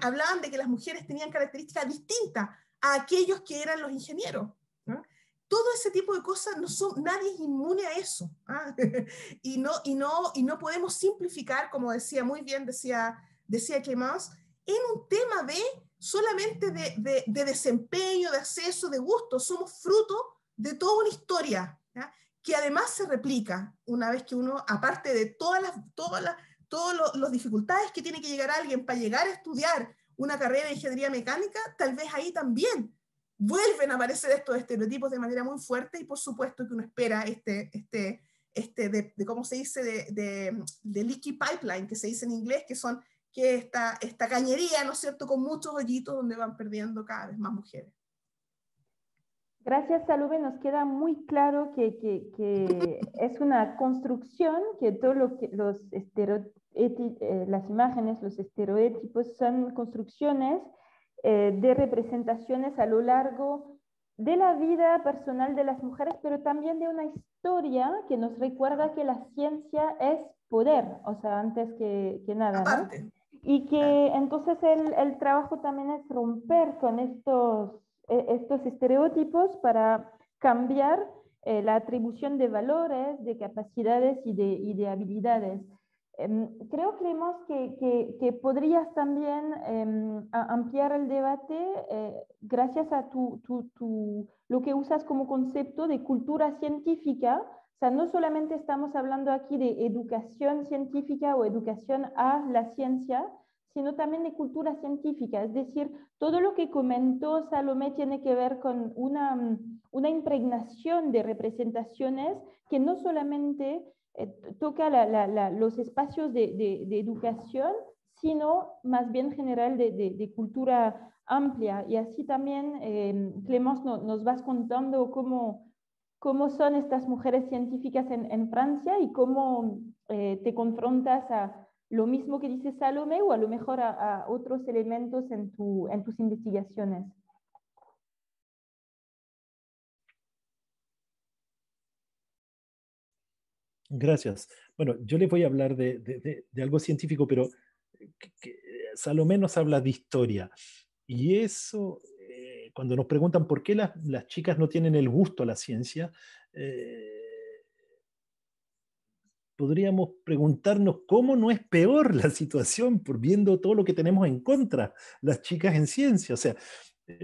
Hablaban de que las mujeres tenían características distintas a aquellos que eran los ingenieros, ¿no? todo ese tipo de cosas, nadie es inmune a eso. ¿Ah? y no podemos simplificar, como decía muy bien, decía Clemence, en un tema solamente de desempeño, de acceso, de gusto. Somos fruto de toda una historia, ¿ya? Que además se replica una vez que uno, aparte de todas las dificultades que tiene que llegar alguien para llegar a estudiar una carrera de ingeniería mecánica, tal vez ahí también vuelven a aparecer estos estereotipos de manera muy fuerte, y por supuesto que uno espera ¿cómo se dice? De leaky pipeline, que se dice en inglés, que esta cañería, ¿no es cierto?, con muchos hoyitos donde van perdiendo cada vez más mujeres. Gracias, Salome. Nos queda muy claro que es una construcción, que todo lo que las imágenes, los estereotipos son construcciones de representaciones a lo largo de la vida personal de las mujeres, pero también de una historia que nos recuerda que la ciencia es poder, o sea, antes que nada, aparte, ¿no? Y que entonces el trabajo también es romper con estos estereotipos para cambiar la atribución de valores, de capacidades y de habilidades. Creo, Clemence, que podrías también ampliar el debate gracias a lo que usas como concepto de cultura científica. O sea, no solamente estamos hablando aquí de educación científica o educación a la ciencia, sino también de cultura científica. Es decir, todo lo que comentó Salomé tiene que ver con una impregnación de representaciones que no solamente toca los espacios de educación, sino más bien general de cultura amplia. Y así también, Clemence, nos vas contando cómo son estas mujeres científicas en Francia y cómo te confrontas a lo mismo que dice Salomé o a lo mejor a otros elementos en tus investigaciones. Gracias. Bueno, yo les voy a hablar de algo científico, pero Salomé nos habla de historia. Y eso, cuando nos preguntan por qué las chicas no tienen el gusto a la ciencia, podríamos preguntarnos cómo no es peor la situación por viendo todo lo que tenemos en contra las chicas en ciencia. O sea,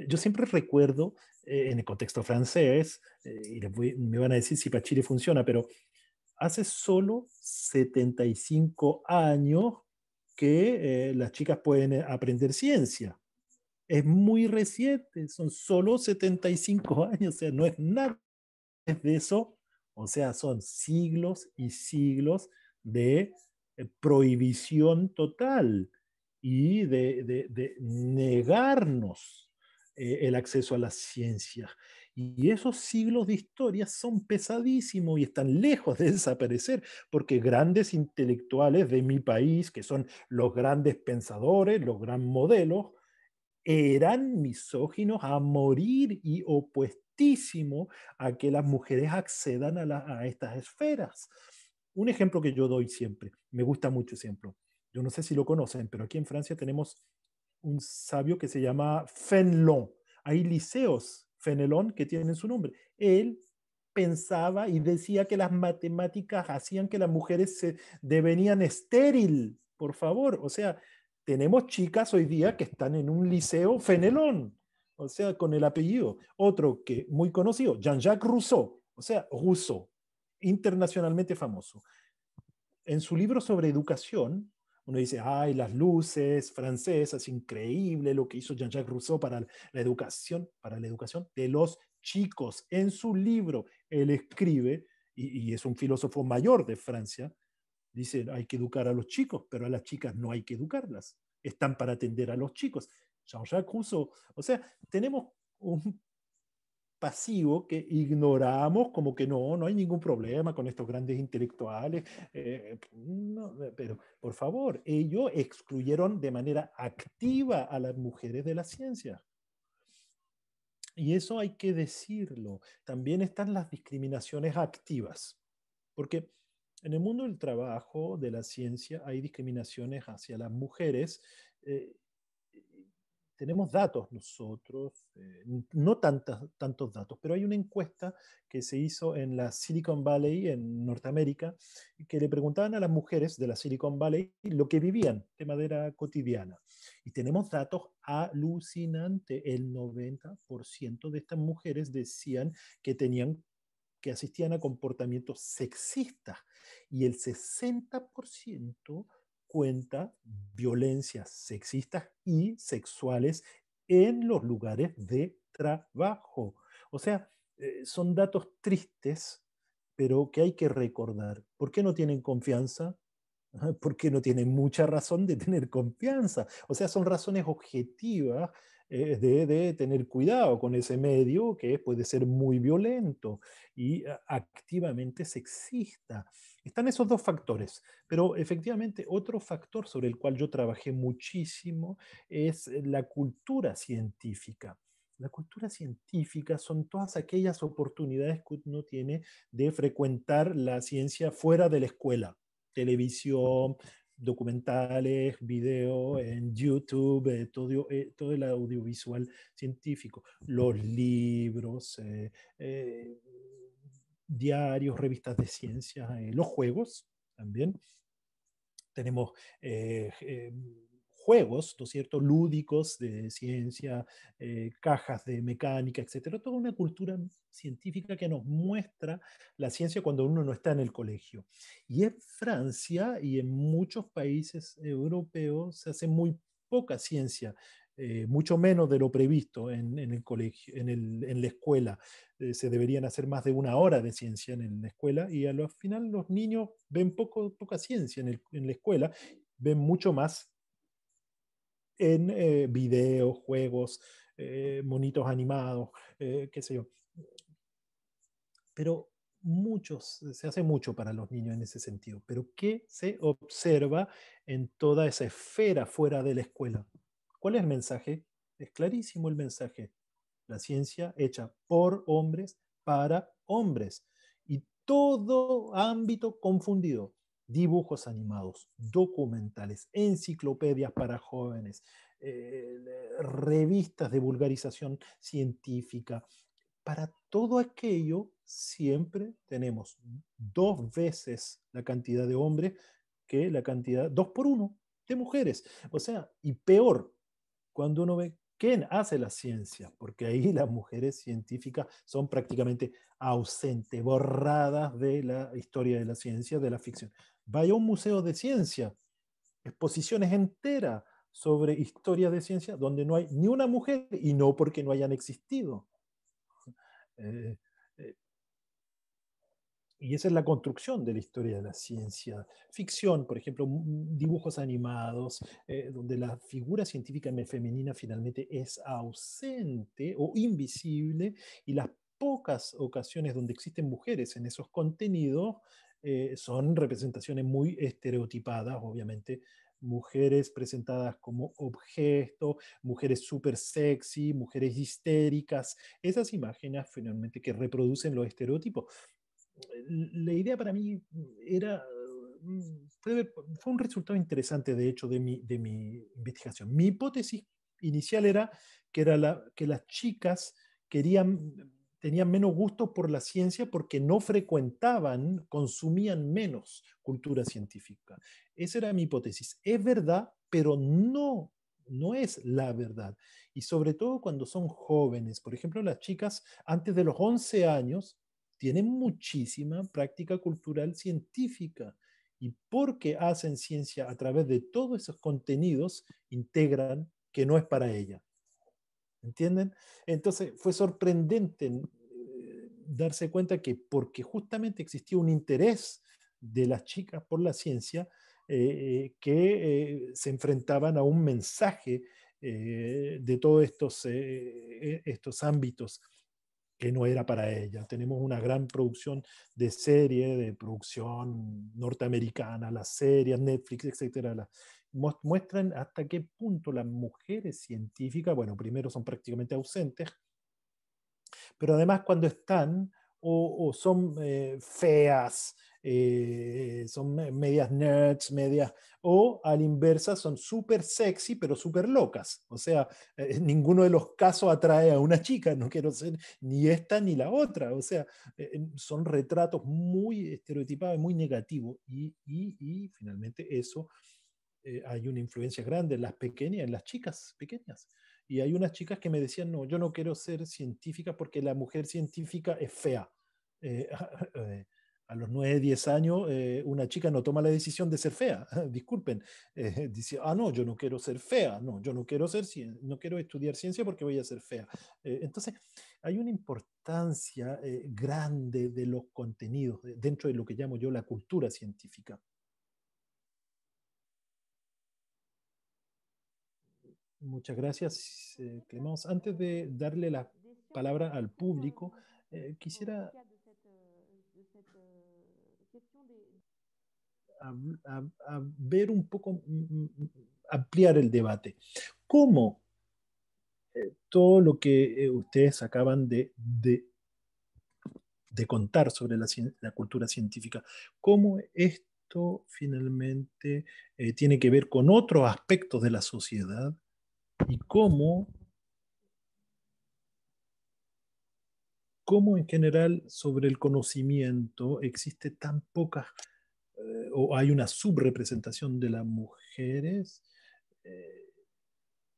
yo siempre recuerdo, en el contexto francés, y me van a decir si para Chile funciona, pero hace solo 75 años que las chicas pueden aprender ciencia. Es muy reciente, son solo 75 años, o sea, no es nada de eso, o sea, son siglos y siglos de prohibición total y de negarnos el acceso a la ciencia. Y esos siglos de historia son pesadísimos y están lejos de desaparecer, porque grandes intelectuales de mi país, que son los grandes pensadores, los grandes modelos, eran misóginos a morir y opuestísimos a que las mujeres accedan a estas esferas. Un ejemplo que yo doy siempre, me gusta mucho ese ejemplo. Yo no sé si lo conocen, pero aquí en Francia tenemos un sabio que se llama Fénelon. Hay liceos Fénelon que tienen su nombre. Él pensaba y decía que las matemáticas hacían que las mujeres se devenían estéril, por favor. O sea, tenemos chicas hoy día que están en un liceo Fénelon, o sea, con el apellido. Otro que muy conocido, Jean-Jacques Rousseau, o sea, Rousseau, internacionalmente famoso. En su libro sobre educación, uno dice, ay, las luces francesas, increíble lo que hizo Jean-Jacques Rousseau para la educación de los chicos. En su libro, él escribe, y es un filósofo mayor de Francia, dice, hay que educar a los chicos, pero a las chicas no hay que educarlas. Están para atender a los chicos. Jean-Jacques Rousseau. O sea, tenemos un pasivo que ignoramos como que no hay ningún problema con estos grandes intelectuales. No, pero, por favor, ellos excluyeron de manera activa a las mujeres de la ciencia. Y eso hay que decirlo. También están las discriminaciones activas. Porque en el mundo del trabajo, de la ciencia, hay discriminaciones hacia las mujeres tenemos datos nosotros, no tantos datos, pero hay una encuesta que se hizo en la Silicon Valley, en Norteamérica, que le preguntaban a las mujeres de la Silicon Valley lo que vivían de manera cotidiana. Y tenemos datos alucinantes. El 90% de estas mujeres decían que asistían a comportamientos sexistas y el 60% cuenta violencias sexistas y sexuales en los lugares de trabajo. O sea, son datos tristes, pero que hay que recordar. ¿Por qué no tienen confianza? Porque no tienen mucha razón de tener confianza. O sea, son razones objetivas de tener cuidado con ese medio que puede ser muy violento y activamente sexista. Están esos dos factores, pero efectivamente otro factor sobre el cual yo trabajé muchísimo es la cultura científica. La cultura científica son todas aquellas oportunidades que uno tiene de frecuentar la ciencia fuera de la escuela, televisión, documentales, video en YouTube, todo el audiovisual científico, los libros, diarios, revistas de ciencia, los juegos también. Tenemos juegos, ¿no es cierto?, lúdicos de ciencia, cajas de mecánica, etcétera, toda una cultura científica que nos muestra la ciencia cuando uno no está en el colegio. Y en Francia y en muchos países europeos se hace muy poca ciencia, mucho menos de lo previsto en el colegio, en la escuela. Se deberían hacer más de 1 hora de ciencia en la escuela y al final los niños ven poca ciencia en la escuela, ven mucho más en videos, juegos, monitos animados, qué sé yo. Pero se hace mucho para los niños en ese sentido. Pero ¿qué se observa en toda esa esfera fuera de la escuela? ¿Cuál es el mensaje? Es clarísimo el mensaje. La ciencia hecha por hombres para hombres. Y todo ámbito confundido. Dibujos animados, documentales, enciclopedias para jóvenes, revistas de vulgarización científica. Para todo aquello siempre tenemos 2 veces la cantidad de hombres que la cantidad, 2 por 1 de mujeres. O sea, y peor, cuando uno ve quién hace la ciencia, porque ahí las mujeres científicas son prácticamente ausentes, borradas de la historia de la ciencia, de la ficción. Vaya a un museo de ciencia, exposiciones enteras sobre historia de ciencia, donde no hay ni una mujer, y no porque no hayan existido. Eh, eh, y esa es la construcción de la historia de la ciencia. Ficción, por ejemplo, dibujos animados, donde la figura científica femenina finalmente es ausente o invisible, y las pocas ocasiones donde existen mujeres en esos contenidos son representaciones muy estereotipadas, obviamente. Mujeres presentadas como objetos, mujeres súper sexy, mujeres histéricas, esas imágenes finalmente que reproducen los estereotipos. La idea para mí era, fue un resultado interesante, de hecho, de mi investigación. Mi hipótesis inicial era que las chicas tenían menos gusto por la ciencia porque no frecuentaban, consumían menos cultura científica. Esa era mi hipótesis. Es verdad, pero no es la verdad. Y sobre todo cuando son jóvenes. Por ejemplo, las chicas antes de los 11 años tienen muchísima práctica cultural científica, y porque hacen ciencia a través de todos esos contenidos, integran que no es para ella. ¿Entienden? Entonces fue sorprendente darse cuenta que porque justamente existía un interés de las chicas por la ciencia, que se enfrentaban a un mensaje de todos estos ámbitos que no era para ella. Tenemos una gran producción de serie, de producción norteamericana, las series, Netflix, etcétera, muestran hasta qué punto las mujeres científicas, bueno, primero son prácticamente ausentes, pero además cuando están, o son feas, son medias nerds, medias, o a la inversa son súper sexy, pero súper locas. O sea, ninguno de los casos atrae a una chica, no quiero ser ni esta ni la otra. O sea, son retratos muy estereotipados, muy negativos, y finalmente eso, hay una influencia grande en las pequeñas, en las chicas pequeñas. Y hay unas chicas que me decían, no, yo no quiero ser científica porque la mujer científica es fea. Eh, a los 9, 10 años, una chica no toma la decisión de ser fea. Disculpen. Dice, no, yo no quiero ser fea. No, yo no quiero no quiero estudiar ciencia porque voy a ser fea. Entonces, hay una importancia grande de los contenidos dentro de lo que llamo yo la cultura científica. Muchas gracias, Clemence. Antes de darle la palabra al público, quisiera a ver un poco, ampliar el debate. ¿Cómo todo lo que ustedes acaban de contar sobre la cultura científica, cómo esto finalmente tiene que ver con otros aspectos de la sociedad y cómo en general sobre el conocimiento existe tan poca o hay una subrepresentación de las mujeres,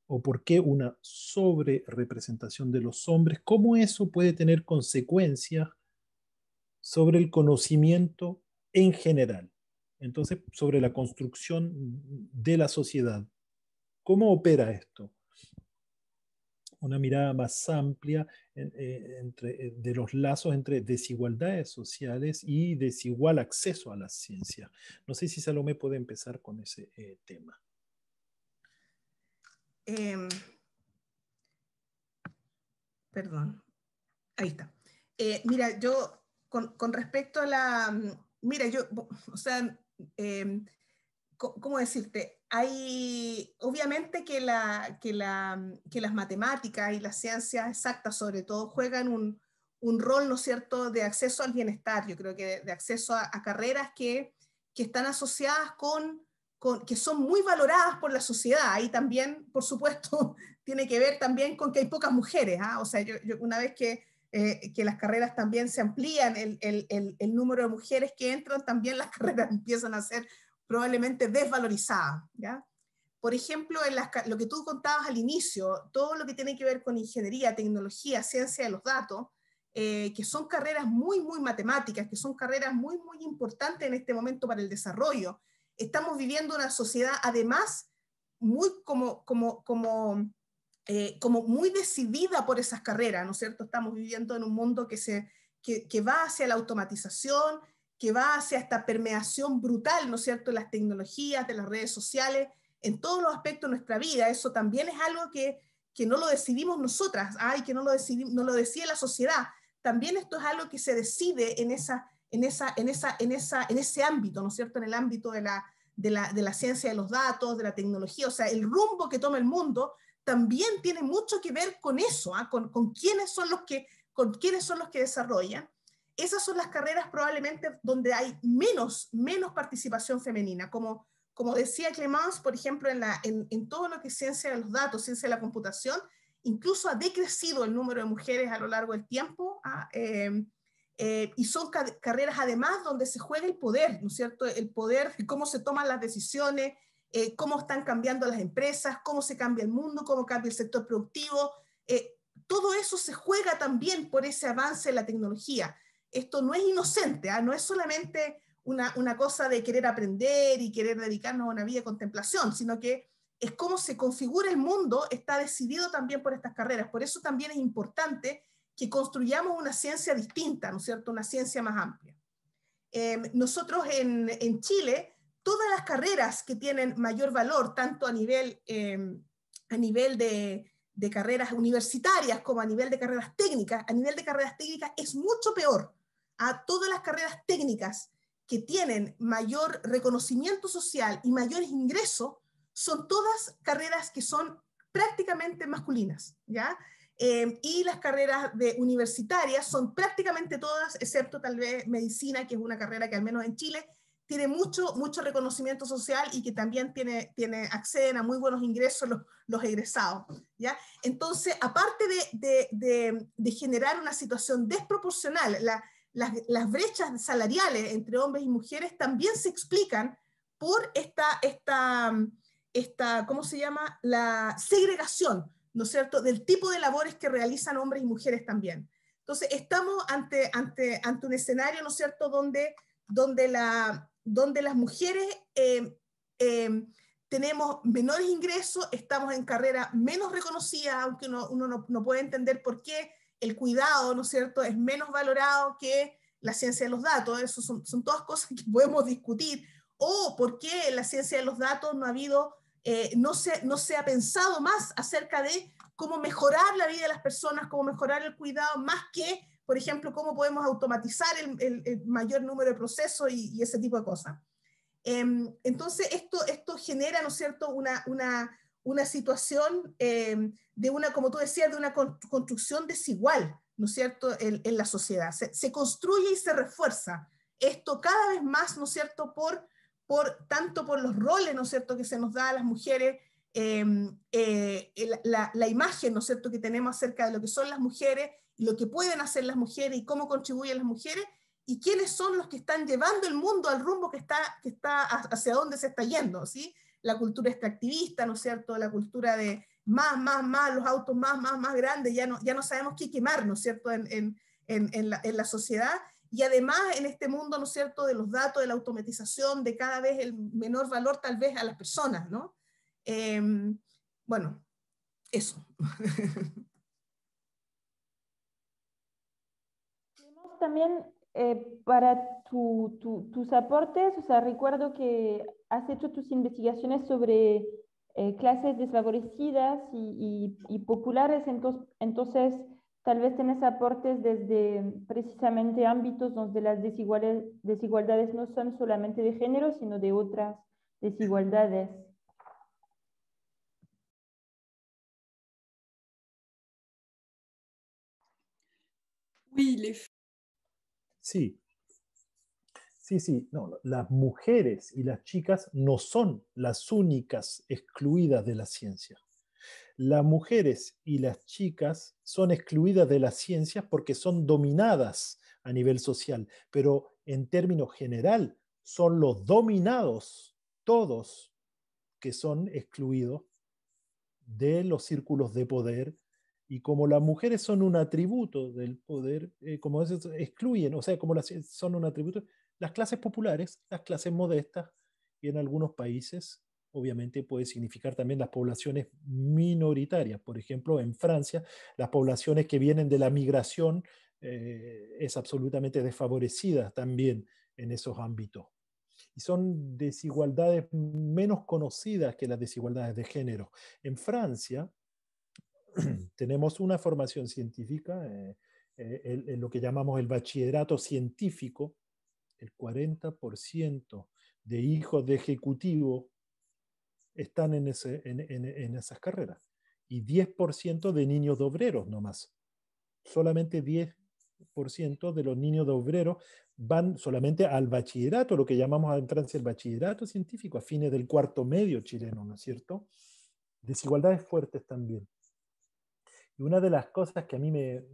o por qué una sobrerepresentación de los hombres, cómo eso puede tener consecuencias sobre el conocimiento en general. Entonces, sobre la construcción de la sociedad. ¿Cómo opera esto? Una mirada más amplia de los lazos entre desigualdades sociales y desigual acceso a la ciencia. No sé si Salomé puede empezar con ese tema. Perdón, ahí está. Mira, yo con respecto a la... Mira, yo, o sea, ¿cómo decirte? Hay, obviamente que las matemáticas y las ciencias exactas, sobre todo, juegan un rol, ¿no es cierto?, de acceso al bienestar. Yo creo que de acceso a carreras que están asociadas que son muy valoradas por la sociedad. Ahí también, por supuesto, tiene que ver también con que hay pocas mujeres. O sea, yo una vez que las carreras también se amplían, el número de mujeres que entran, también las carreras empiezan a ser probablemente desvalorizadas, ¿ya? Por ejemplo, lo que tú contabas al inicio, todo lo que tiene que ver con ingeniería, tecnología, ciencia de los datos, que son carreras muy, muy matemáticas, que son carreras muy, muy importantes en este momento para el desarrollo. Estamos viviendo una sociedad, además, muy como muy decidida por esas carreras, ¿no es cierto? Estamos viviendo en un mundo que va hacia la automatización, que va hacia esta permeación brutal, ¿no es cierto?, de las tecnologías, de las redes sociales, en todos los aspectos de nuestra vida. Eso también es algo que no lo decidimos nosotras, y que no lo decide la sociedad. También esto es algo que se decide en ese ámbito, ¿no es cierto?, en el ámbito de la ciencia de los datos, de la tecnología. O sea, el rumbo que toma el mundo también tiene mucho que ver con eso, con quiénes son los que desarrollan. Esas son las carreras probablemente donde hay menos participación femenina. Como decía Clemence, por ejemplo, en todo lo que es ciencia de los datos, ciencia de la computación, incluso ha decrecido el número de mujeres a lo largo del tiempo, y son carreras además donde se juega el poder, ¿no es cierto? El poder, cómo se toman las decisiones, cómo están cambiando las empresas, cómo se cambia el mundo, cómo cambia el sector productivo. Todo eso se juega también por ese avance en la tecnología. Esto no es inocente, no es solamente una cosa de querer aprender y querer dedicarnos a una vida de contemplación, sino que es cómo se configura el mundo, está decidido también por estas carreras. Por eso también es importante que construyamos una ciencia distinta, ¿no es cierto?, una ciencia más amplia. Nosotros en Chile, todas las carreras que tienen mayor valor, tanto a nivel de carreras universitarias como a nivel de carreras técnicas, es mucho peor. A todas las carreras técnicas que tienen mayor reconocimiento social y mayores ingresos son todas carreras que son prácticamente masculinas, ¿ya? y las carreras universitarias son prácticamente todas, excepto tal vez medicina, que es una carrera que al menos en Chile tiene mucho reconocimiento social y que también acceden a muy buenos ingresos los egresados, ¿ya? Entonces, aparte de generar una situación desproporcional, las brechas salariales entre hombres y mujeres también se explican por ¿cómo se llama? La segregación, ¿no es cierto?, del tipo de labores que realizan hombres y mujeres también. Entonces, estamos ante un escenario, ¿no es cierto?, donde las mujeres tenemos menores ingresos, estamos en carreras menos reconocidas, aunque uno no puede entender por qué el cuidado, ¿no es cierto?, es menos valorado que la ciencia de los datos. Eso son todas cosas que podemos discutir. O por qué en la ciencia de los datos no se ha pensado más acerca de cómo mejorar la vida de las personas, cómo mejorar el cuidado, más que, por ejemplo, cómo podemos automatizar el mayor número de procesos y ese tipo de cosas. Entonces, esto genera, ¿no es cierto?, una situación como tú decías, de una construcción desigual, ¿no es cierto?, en la sociedad. Se construye y se refuerza esto cada vez más, ¿no es cierto?, tanto por los roles, ¿no es cierto?, que se nos da a las mujeres, la imagen, ¿no es cierto?, que tenemos acerca de lo que son las mujeres, y lo que pueden hacer las mujeres y cómo contribuyen las mujeres, y quiénes son los que están llevando el mundo al rumbo que está hacia dónde se está yendo, ¿sí? La cultura extractivista, ¿no es cierto?, la cultura de más, los autos más grandes, ya no sabemos qué quemar, ¿no es cierto?, en la sociedad. Y además en este mundo, ¿no es cierto?, de los datos, de la automatización, de cada vez el menor valor tal vez a las personas, ¿no? Bueno, eso. También para tus aportes, o sea, recuerdo que has hecho tus investigaciones sobre clases desfavorecidas y populares, entonces tal vez tenés aportes desde precisamente ámbitos donde las desigualdades no son solamente de género, sino de otras desigualdades. Oui, Sí, sí, no, las mujeres y las chicas no son las únicas excluidas de la ciencia. Las mujeres y las chicas son excluidas de las ciencias porque son dominadas a nivel social, pero en términos general son los dominados todos que son excluidos de los círculos de poder, y como las mujeres son un atributo del poder, como eso excluyen, o sea, como son un atributo, las clases populares, las clases modestas, y en algunos países obviamente puede significar también las poblaciones minoritarias. Por ejemplo, en Francia, las poblaciones que vienen de la migración es absolutamente desfavorecida también en esos ámbitos. Y son desigualdades menos conocidas que las desigualdades de género. En Francia tenemos una formación científica, en lo que llamamos el bachillerato científico. El 40% de hijos de ejecutivos están en esas carreras, y 10% de niños de obreros nomás. Solamente 10% de los niños de obreros van solamente al bachillerato, lo que llamamos en Francia el bachillerato científico, a fines del cuarto medio chileno, ¿no es cierto? Desigualdades fuertes también. Y una de las cosas que a mí me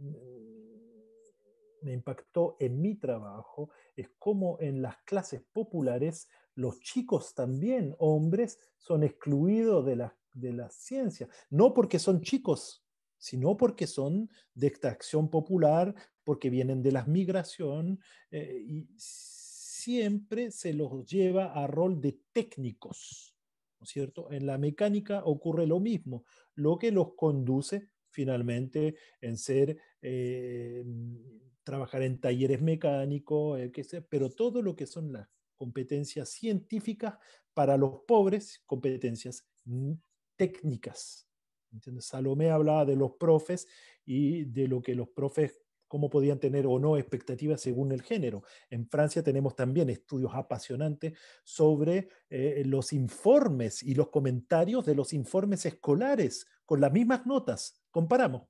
impactó en mi trabajo es cómo en las clases populares los chicos también, hombres, son excluidos de la ciencia. No porque son chicos, sino porque son de extracción popular, porque vienen de la migración, y siempre se los lleva a rol de técnicos, ¿no es cierto? En la mecánica ocurre lo mismo, lo que los conduce finalmente en trabajar en talleres mecánicos, pero todo lo que son las competencias científicas para los pobres, competencias técnicas. ¿Entiendes? Salomé hablaba de los profes y de lo que los profes, cómo podían tener o no expectativas según el género. En Francia tenemos también estudios apasionantes sobre los informes y los comentarios de los informes escolares con las mismas notas. Comparamos.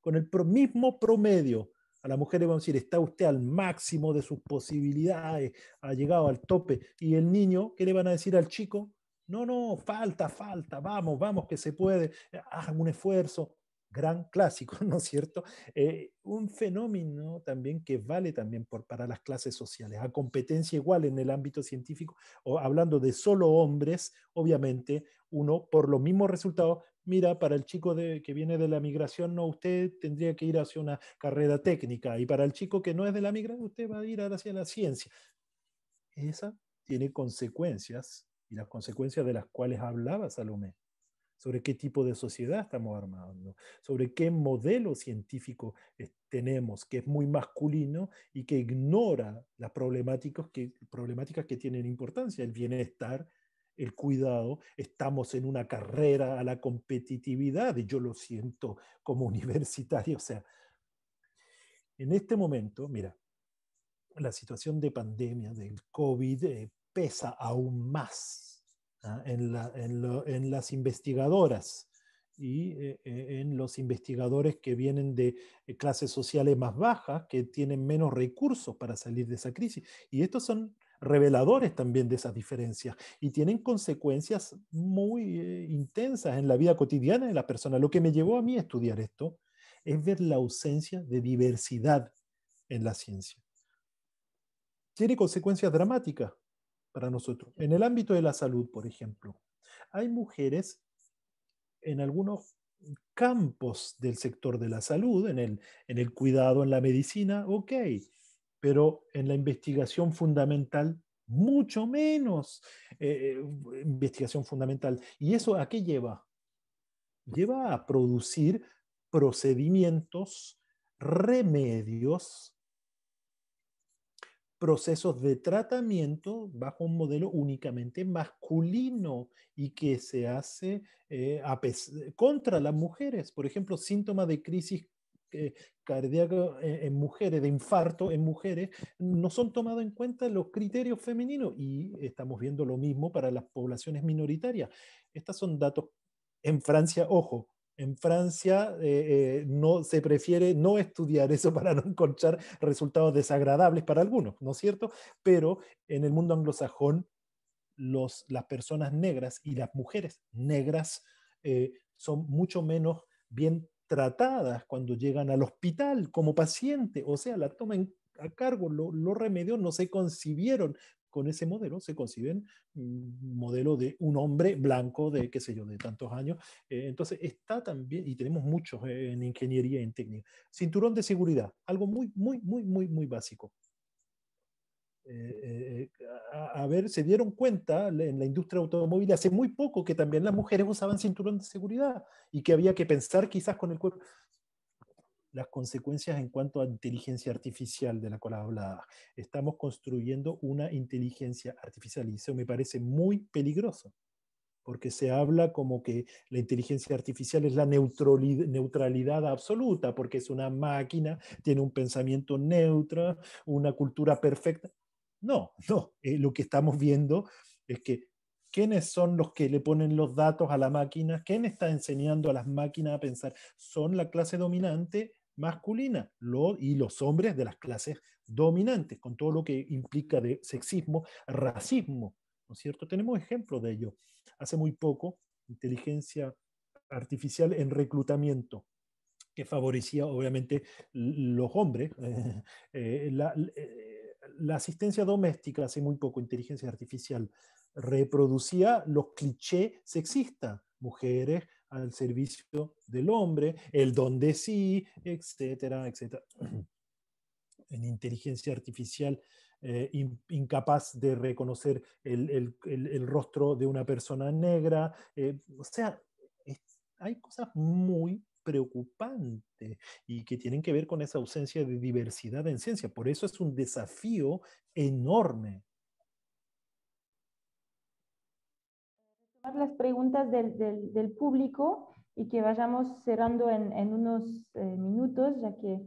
con el mismo promedio. A la mujer le vamos a decir, está usted al máximo de sus posibilidades, ha llegado al tope. Y el niño, ¿qué le van a decir al chico? No, no, falta, vamos, vamos, que se puede, hagan un esfuerzo. Gran clásico, ¿no es cierto? Un fenómeno también que vale también para las clases sociales, a competencia igual en el ámbito científico, o hablando de solo hombres, obviamente uno por los mismos resultados, mira, para el chico que viene de la migración, no, usted tendría que ir hacia una carrera técnica, y para el chico que no es de la migración, usted va a ir hacia la ciencia. Esa tiene consecuencias, y las consecuencias de las cuales hablaba Salomé, sobre qué tipo de sociedad estamos armando, sobre qué modelo científico tenemos, que es muy masculino y que ignora las problemáticas que tienen importancia, el bienestar, el cuidado. Estamos en una carrera a la competitividad, y yo lo siento como universitario. O sea, en este momento, mira, la situación de pandemia, del COVID, pesa aún más en las investigadoras y en los investigadores que vienen de clases sociales más bajas, que tienen menos recursos para salir de esa crisis. Y estos son reveladores también de esas diferencias y tienen consecuencias muy intensas en la vida cotidiana de la persona. Lo que me llevó a mí a estudiar esto es ver la ausencia de diversidad en la ciencia. Tiene consecuencias dramáticas para nosotros. En el ámbito de la salud, por ejemplo, hay mujeres en algunos campos del sector de la salud, en el cuidado, en la medicina, ok, pero en la investigación fundamental, mucho menos investigación fundamental. ¿Y eso a qué lleva? Lleva a producir procedimientos, remedios, procesos de tratamiento bajo un modelo únicamente masculino y que se hace contra las mujeres. Por ejemplo, síntomas de crisis cardíaca en mujeres, de infarto en mujeres, no son tomados en cuenta los criterios femeninos, y estamos viendo lo mismo para las poblaciones minoritarias. Estos son datos en Francia, ojo. En Francia no se prefiere no estudiar eso para no encontrar resultados desagradables para algunos, ¿no es cierto? Pero en el mundo anglosajón, las personas negras y las mujeres negras son mucho menos bien tratadas cuando llegan al hospital como paciente. O sea, la toman a cargo, los remedios no se concibieron con ese modelo, se conciben modelo de un hombre blanco de, qué sé yo, de tantos años. Entonces está también, y tenemos muchos en ingeniería y en técnica. Cinturón de seguridad, algo muy, muy, muy, muy, muy básico. A ver, se dieron cuenta en la industria automóvil hace muy poco que también las mujeres usaban cinturón de seguridad y que había que pensar quizás con el cuerpo. Las consecuencias en cuanto a inteligencia artificial de la cual hablaba. Estamos construyendo una inteligencia artificial y eso me parece muy peligroso, porque se habla como que la inteligencia artificial es la neutralidad absoluta, porque es una máquina, tiene un pensamiento neutro, una cultura perfecta. No, no, lo que estamos viendo es que ¿quiénes son los que le ponen los datos a la máquina? ¿Quién está enseñando a las máquinas a pensar? Son la clase dominante masculina y los hombres de las clases dominantes, con todo lo que implica de sexismo, racismo, ¿no es cierto? Tenemos ejemplos de ello. Hace muy poco, inteligencia artificial en reclutamiento, que favorecía obviamente los hombres. La asistencia doméstica, hace muy poco, inteligencia artificial, reproducía los clichés sexistas, mujeres al servicio del hombre, el don de sí, etcétera, etcétera. En inteligencia artificial, incapaz de reconocer el rostro de una persona negra. O sea, hay cosas muy preocupantes y que tienen que ver con esa ausencia de diversidad en ciencia. Por eso es un desafío enorme. Las preguntas del público y que vayamos cerrando en unos minutos, ya que es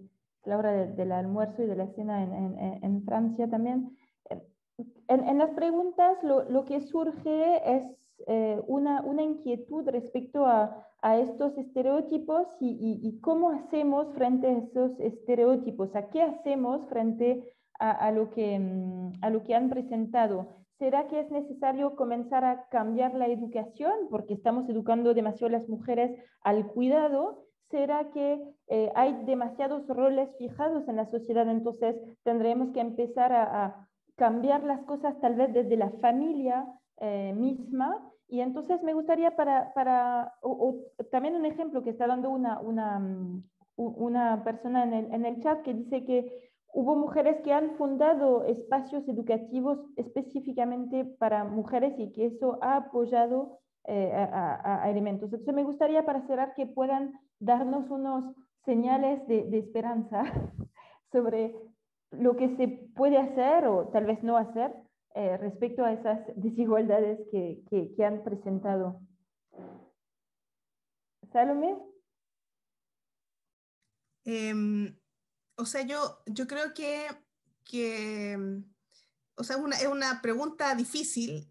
la hora del almuerzo y de la cena en Francia también. En las preguntas lo que surge es una inquietud respecto a estos estereotipos y cómo hacemos frente a esos estereotipos, a qué hacemos frente a lo que han presentado. ¿Será que es necesario comenzar a cambiar la educación porque estamos educando demasiado a las mujeres al cuidado? ¿Será que hay demasiados roles fijados en la sociedad? Entonces tendremos que empezar a cambiar las cosas tal vez desde la familia misma. Y entonces me gustaría también un ejemplo que está dando una persona en el chat que dice que hubo mujeres que han fundado espacios educativos específicamente para mujeres y que eso ha apoyado a elementos. Entonces me gustaría para cerrar que puedan darnos unos señales de esperanza sobre lo que se puede hacer o tal vez no hacer respecto a esas desigualdades que han presentado. ¿Salomé? O sea, yo creo que o sea, es una pregunta difícil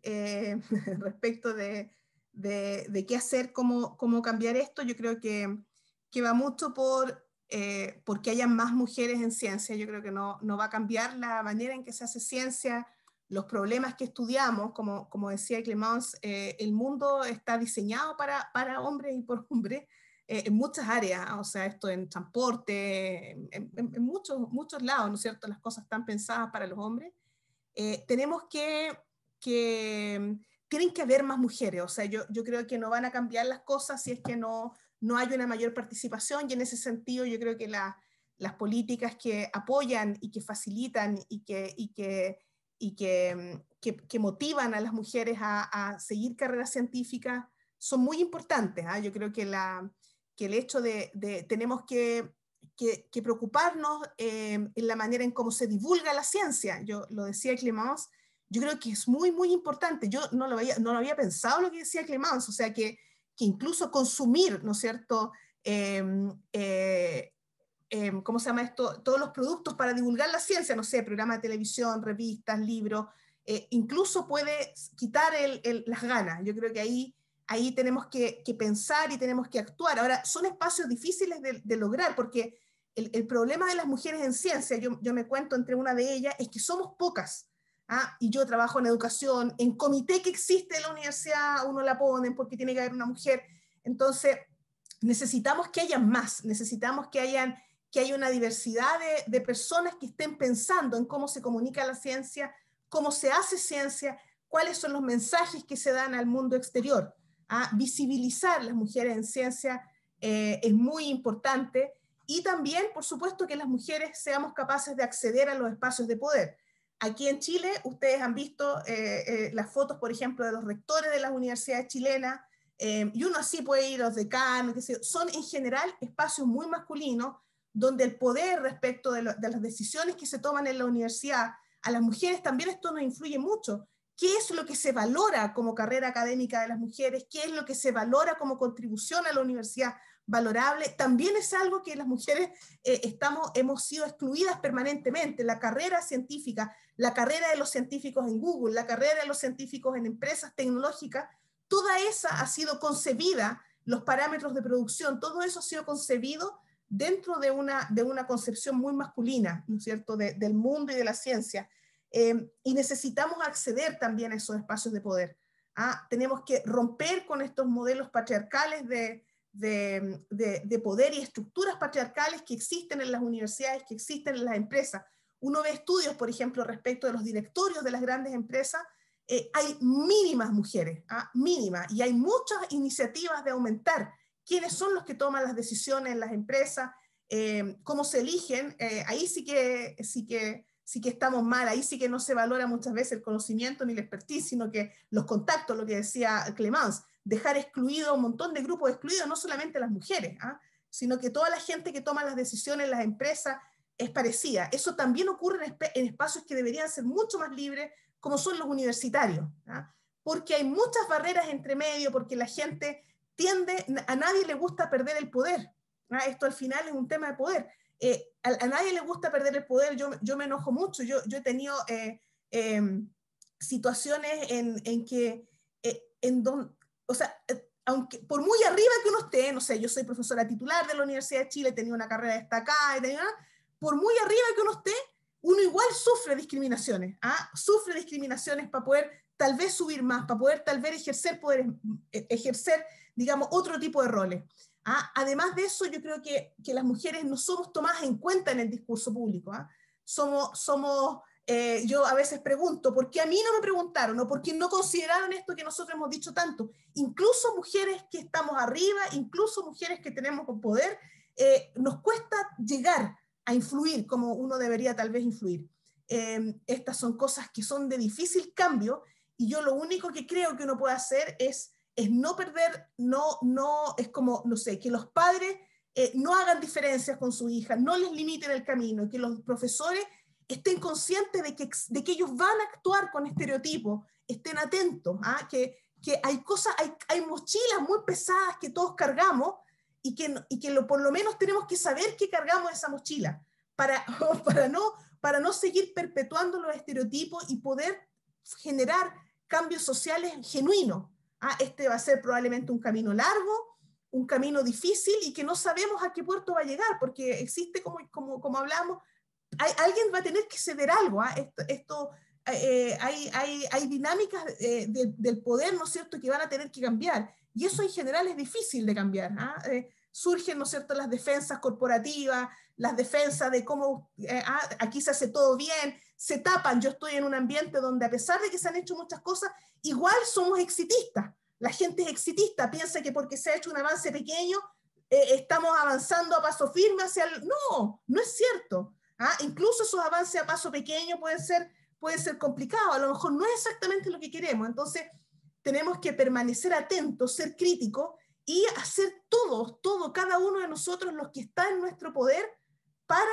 respecto de qué hacer, cómo cambiar esto. Yo creo que va mucho porque hayan más mujeres en ciencia. Yo creo que no va a cambiar la manera en que se hace ciencia, los problemas que estudiamos, como decía Clemence, el mundo está diseñado para hombres y por hombres, en muchas áreas, o sea, esto en transporte, en muchos lados, ¿no es cierto? Las cosas están pensadas para los hombres. Tenemos tienen que haber más mujeres, o sea, yo creo que no van a cambiar las cosas si es que no hay una mayor participación, y en ese sentido yo creo que las políticas que apoyan y que facilitan y que motivan a las mujeres a seguir carreras científicas son muy importantes. Yo creo que el hecho tenemos que preocuparnos en la manera en cómo se divulga la ciencia. Yo lo decía Clemence, yo creo que es muy, muy importante. Yo no lo había pensado lo que decía Clemence, o sea, que incluso consumir, ¿no es cierto?, ¿cómo se llama esto? Todos los productos para divulgar la ciencia, no sé, programas de televisión, revistas, libros, incluso puede quitar las ganas. Yo creo que ahí tenemos que pensar y tenemos que actuar. Ahora, son espacios difíciles de lograr, porque el problema de las mujeres en ciencia, yo me cuento entre una de ellas, es que somos pocas. Y yo trabajo en educación, en comité que existe en la universidad, uno la ponen porque tiene que haber una mujer. Entonces, necesitamos que haya más, necesitamos que haya una diversidad de personas que estén pensando en cómo se comunica la ciencia, cómo se hace ciencia, cuáles son los mensajes que se dan al mundo exterior. Visibilizar las mujeres en ciencia es muy importante, y también, por supuesto, que las mujeres seamos capaces de acceder a los espacios de poder. Aquí en Chile, ustedes han visto las fotos, por ejemplo, de los rectores de las universidades chilenas, y uno así puede ir a los decanos, son en general espacios muy masculinos, donde el poder respecto de las decisiones que se toman en la universidad, a las mujeres también esto nos influye mucho. ¿Qué es lo que se valora como carrera académica de las mujeres? ¿Qué es lo que se valora como contribución a la universidad valorable? También es algo que las mujeres hemos sido excluidas permanentemente. La carrera científica, la carrera de los científicos en Google, la carrera de los científicos en empresas tecnológicas, toda esa ha sido concebida, los parámetros de producción, todo eso ha sido concebido dentro de una concepción muy masculina, ¿no es cierto?, del mundo y de la ciencia. Y necesitamos acceder también a esos espacios de poder. Tenemos que romper con estos modelos patriarcales de poder y estructuras patriarcales que existen en las universidades, que existen en las empresas. Uno ve estudios, por ejemplo, respecto de los directorios de las grandes empresas, hay mínimas mujeres, mínimas, y hay muchas iniciativas de aumentar quiénes son los que toman las decisiones en las empresas, cómo se eligen. Ahí sí que estamos mal, ahí sí que no se valora muchas veces el conocimiento ni la expertise, sino que los contactos, lo que decía Clemence, dejar excluido un montón de grupos excluidos, no solamente las mujeres, sino que toda la gente que toma las decisiones en las empresas es parecida. Eso también ocurre en espacios que deberían ser mucho más libres, como son los universitarios, porque hay muchas barreras entre medio, porque la gente a nadie le gusta perder el poder. Esto al final es un tema de poder. A nadie le gusta perder el poder. Yo me enojo mucho. Yo he tenido situaciones en que o sea, aunque por muy arriba que uno esté, no sé, yo soy profesora titular de la Universidad de Chile, he tenido una carrera destacada, por muy arriba que uno esté, uno igual sufre discriminaciones, sufre discriminaciones para poder tal vez subir más, para poder tal vez ejercer, digamos, otro tipo de roles. Además de eso, yo creo que las mujeres no somos tomadas en cuenta en el discurso público. Yo a veces pregunto, ¿por qué a mí no me preguntaron? ¿O por qué no consideraron esto que nosotros hemos dicho tanto? Incluso mujeres que estamos arriba, incluso mujeres que tenemos poder, nos cuesta llegar a influir como uno debería tal vez influir. Estas son cosas que son de difícil cambio, y yo lo único que creo que uno puede hacer es no perder, es como, no sé, que los padres no hagan diferencias con sus hijas, no les limiten el camino, que los profesores estén conscientes de que ellos van a actuar con estereotipos, estén atentos, que hay cosas, hay mochilas muy pesadas que todos cargamos, y que por lo menos tenemos que saber que cargamos esa mochila para no seguir perpetuando los estereotipos y poder generar cambios sociales genuinos. Este va a ser probablemente un camino largo, un camino difícil, y que no sabemos a qué puerto va a llegar, porque existe, como hablamos, alguien va a tener que ceder algo. Hay dinámicas del poder, ¿no es cierto?, que van a tener que cambiar, y eso en general es difícil de cambiar. Surgen, ¿no es cierto?, las defensas corporativas, las defensas de cómo aquí se hace todo bien, se tapan. Yo estoy en un ambiente donde, a pesar de que se han hecho muchas cosas, igual somos exitistas. La gente es exitista, piensa que porque se ha hecho un avance pequeño, estamos avanzando a paso firme hacia el... No, no es cierto. Incluso esos avances a paso pequeño pueden ser complicados, a lo mejor no es exactamente lo que queremos. Entonces tenemos que permanecer atentos, ser críticos, y hacer todo, cada uno de nosotros, los que está en nuestro poder, para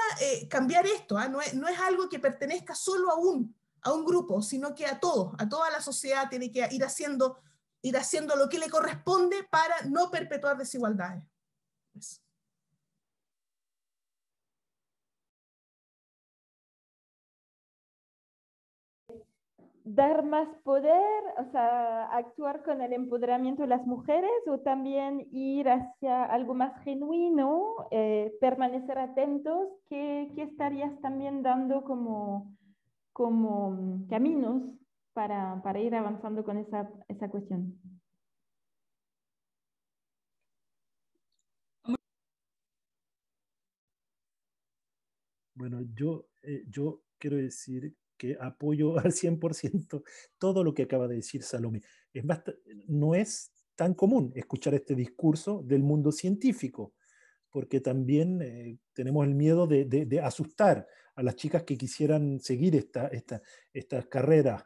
cambiar esto. No es algo que pertenezca solo a un grupo, sino que a toda la sociedad tiene que ir haciendo lo que le corresponde para no perpetuar desigualdades. Eso. Dar más poder, o sea, actuar con el empoderamiento de las mujeres, o también ir hacia algo más genuino, permanecer atentos. ¿Qué estarías también dando como caminos para ir avanzando con esa cuestión? Bueno, yo quiero decir que apoyo al 100% todo lo que acaba de decir Salomé. No es tan común escuchar este discurso del mundo científico, porque también tenemos el miedo de asustar a las chicas que quisieran seguir estas carreras,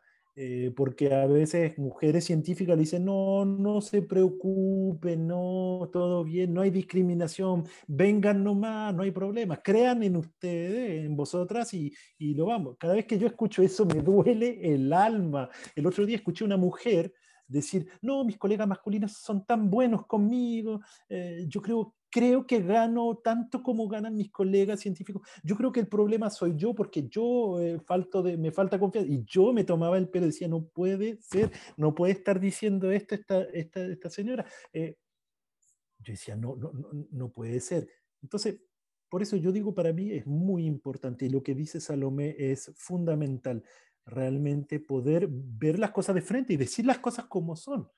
porque a veces mujeres científicas le dicen, no, no se preocupen, no, todo bien, no hay discriminación, vengan nomás, no hay problema, crean en ustedes, en vosotras, y lo vamos. Cada vez que yo escucho eso me duele el alma. El otro día escuché a una mujer decir, no, mis colegas masculinos son tan buenos conmigo, yo creo que gano tanto como ganan mis colegas científicos. Yo creo que el problema soy yo, porque yo me falta confianza. Y yo me tomaba el pelo y decía, no puede ser, no puede estar diciendo esto esta señora. Yo decía, no puede ser. Entonces, por eso yo digo, para mí es muy importante, y lo que dice Salomé es fundamental, realmente poder ver las cosas de frente y decir las cosas como son.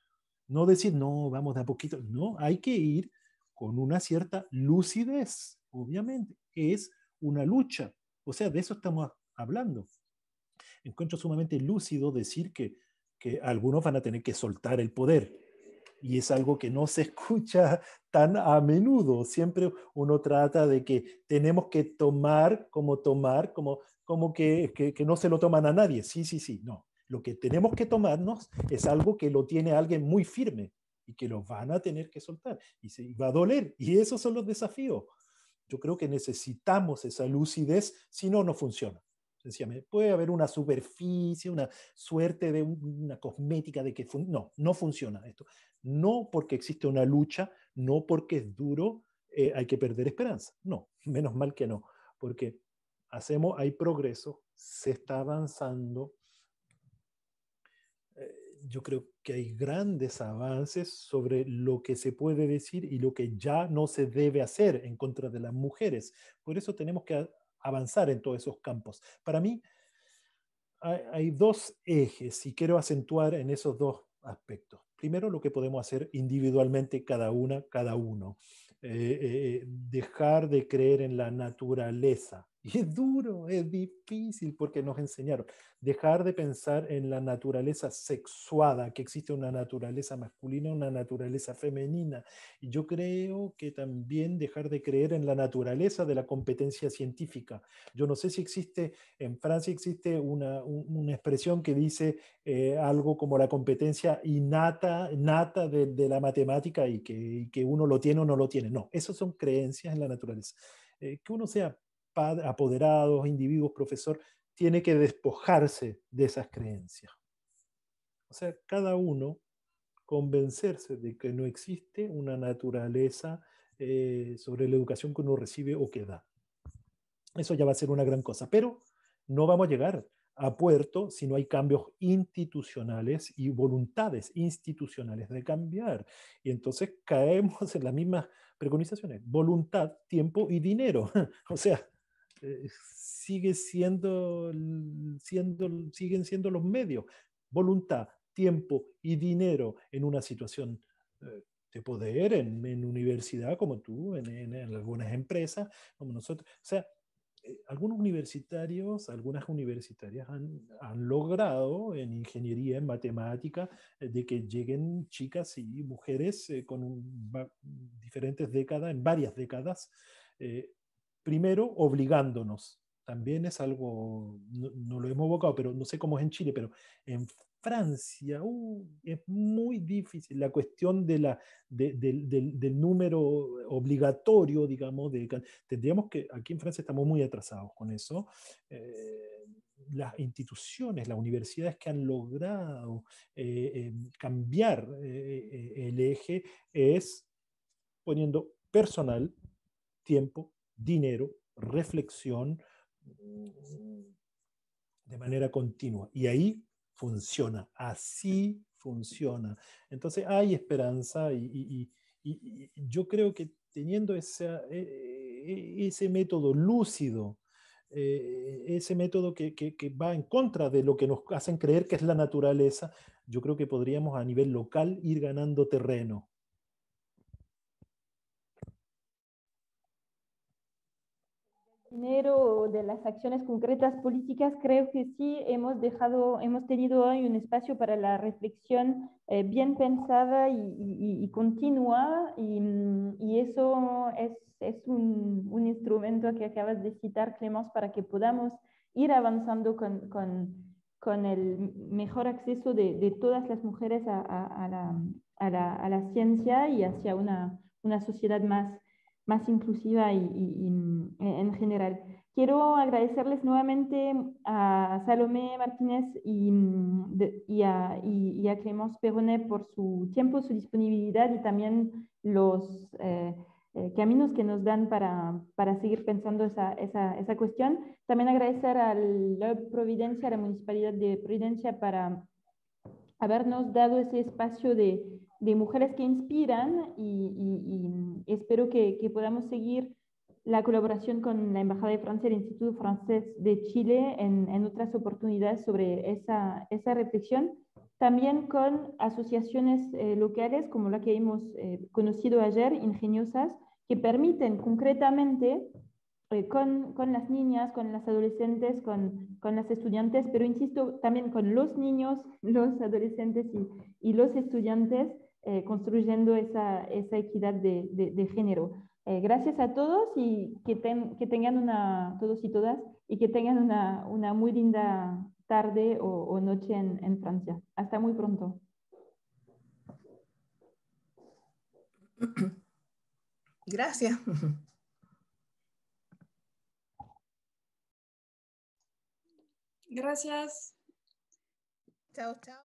No decir, no, vamos de a poquito. No, hay que ir con una cierta lucidez, obviamente. Es una lucha. O sea, de eso estamos hablando. Encuentro sumamente lúcido decir que algunos van a tener que soltar el poder. Y es algo que no se escucha tan a menudo. Siempre uno trata de que tenemos que tomar, como que no se lo toman a nadie. Sí, sí, sí, no. Lo que tenemos que tomarnos es algo que lo tiene alguien muy firme y que lo van a tener que soltar. Y se va a doler. Y esos son los desafíos. Yo creo que necesitamos esa lucidez, si no, no funciona. Sencillamente, puede haber una superficie, una suerte de una cosmética de que no funciona esto. No porque existe una lucha, no porque es duro, hay que perder esperanza. No, menos mal que no, porque hay progreso, se está avanzando. yo creo que hay grandes avances sobre lo que se puede decir y lo que ya no se debe hacer en contra de las mujeres. Por eso tenemos que avanzar en todos esos campos. Para mí, hay dos ejes y quiero acentuar en esos dos aspectos. Primero, lo que podemos hacer individualmente cada una, cada uno. Dejar de creer en la naturaleza. Y es duro, es difícil porque nos enseñaron. Dejar de pensar en la naturaleza sexuada, que existe una naturaleza masculina, una naturaleza femenina. Y yo creo que también dejar de creer en la naturaleza de la competencia científica. Yo no sé si existe, en Francia existe una expresión que dice algo como la competencia nata de la matemática y que uno lo tiene o no lo tiene. No, esas son creencias en la naturaleza. Que uno sea apoderado, individuos, profesor, tiene que despojarse de esas creencias. O sea, cada uno convencerse de que no existe una naturaleza sobre la educación que uno recibe o que da. Eso ya va a ser una gran cosa, pero no vamos a llegar a puerto si no hay cambios institucionales y voluntades institucionales de cambiar. Y entonces caemos en las mismas preconizaciones, voluntad, tiempo y dinero. O sea, siguen siendo los medios, voluntad, tiempo y dinero en una situación de poder, en universidad como tú, en algunas empresas como nosotros. O sea, algunos universitarios, algunas universitarias han logrado en ingeniería, en matemática, de que lleguen chicas y mujeres diferentes décadas, en varias décadas, primero obligándonos. También es algo, no lo hemos evocado, pero no sé cómo es en Chile, pero en Francia es muy difícil la cuestión del número obligatorio, digamos, tendríamos que, aquí en Francia estamos muy atrasados con eso. Las instituciones, las universidades que han logrado cambiar el eje es poniendo personal, tiempo, dinero, reflexión de manera continua. Y ahí funciona, así funciona. Entonces hay esperanza y yo creo que teniendo ese método lúcido, ese método que va en contra de lo que nos hacen creer que es la naturaleza, yo creo que podríamos a nivel local ir ganando terreno. Dinero de las acciones concretas políticas, creo que sí hemos tenido hoy un espacio para la reflexión bien pensada y continua, y eso es un instrumento que acabas de citar, Clemence, para que podamos ir avanzando con el mejor acceso de todas las mujeres a la ciencia y hacia una sociedad más inclusiva en general. Quiero agradecerles nuevamente a Salomé Martínez y a Clemence Perronet por su tiempo, su disponibilidad y también los caminos que nos dan para seguir pensando esa cuestión. También agradecer a la Providencia, a la Municipalidad de Providencia, para habernos dado ese espacio de mujeres que inspiran y espero que podamos seguir la colaboración con la Embajada de Francia y el Instituto Francés de Chile en otras oportunidades sobre esa reflexión. También con asociaciones locales como la que hemos conocido ayer, ingeniosas, que permiten concretamente con las niñas, con las adolescentes, con las estudiantes, pero insisto, también con los niños, los adolescentes y los estudiantes, construyendo esa equidad de género. Gracias a todos y que tengan todos y todas, y que tengan una muy linda tarde o noche en Francia. Hasta muy pronto. Gracias. Gracias. Chao, chao.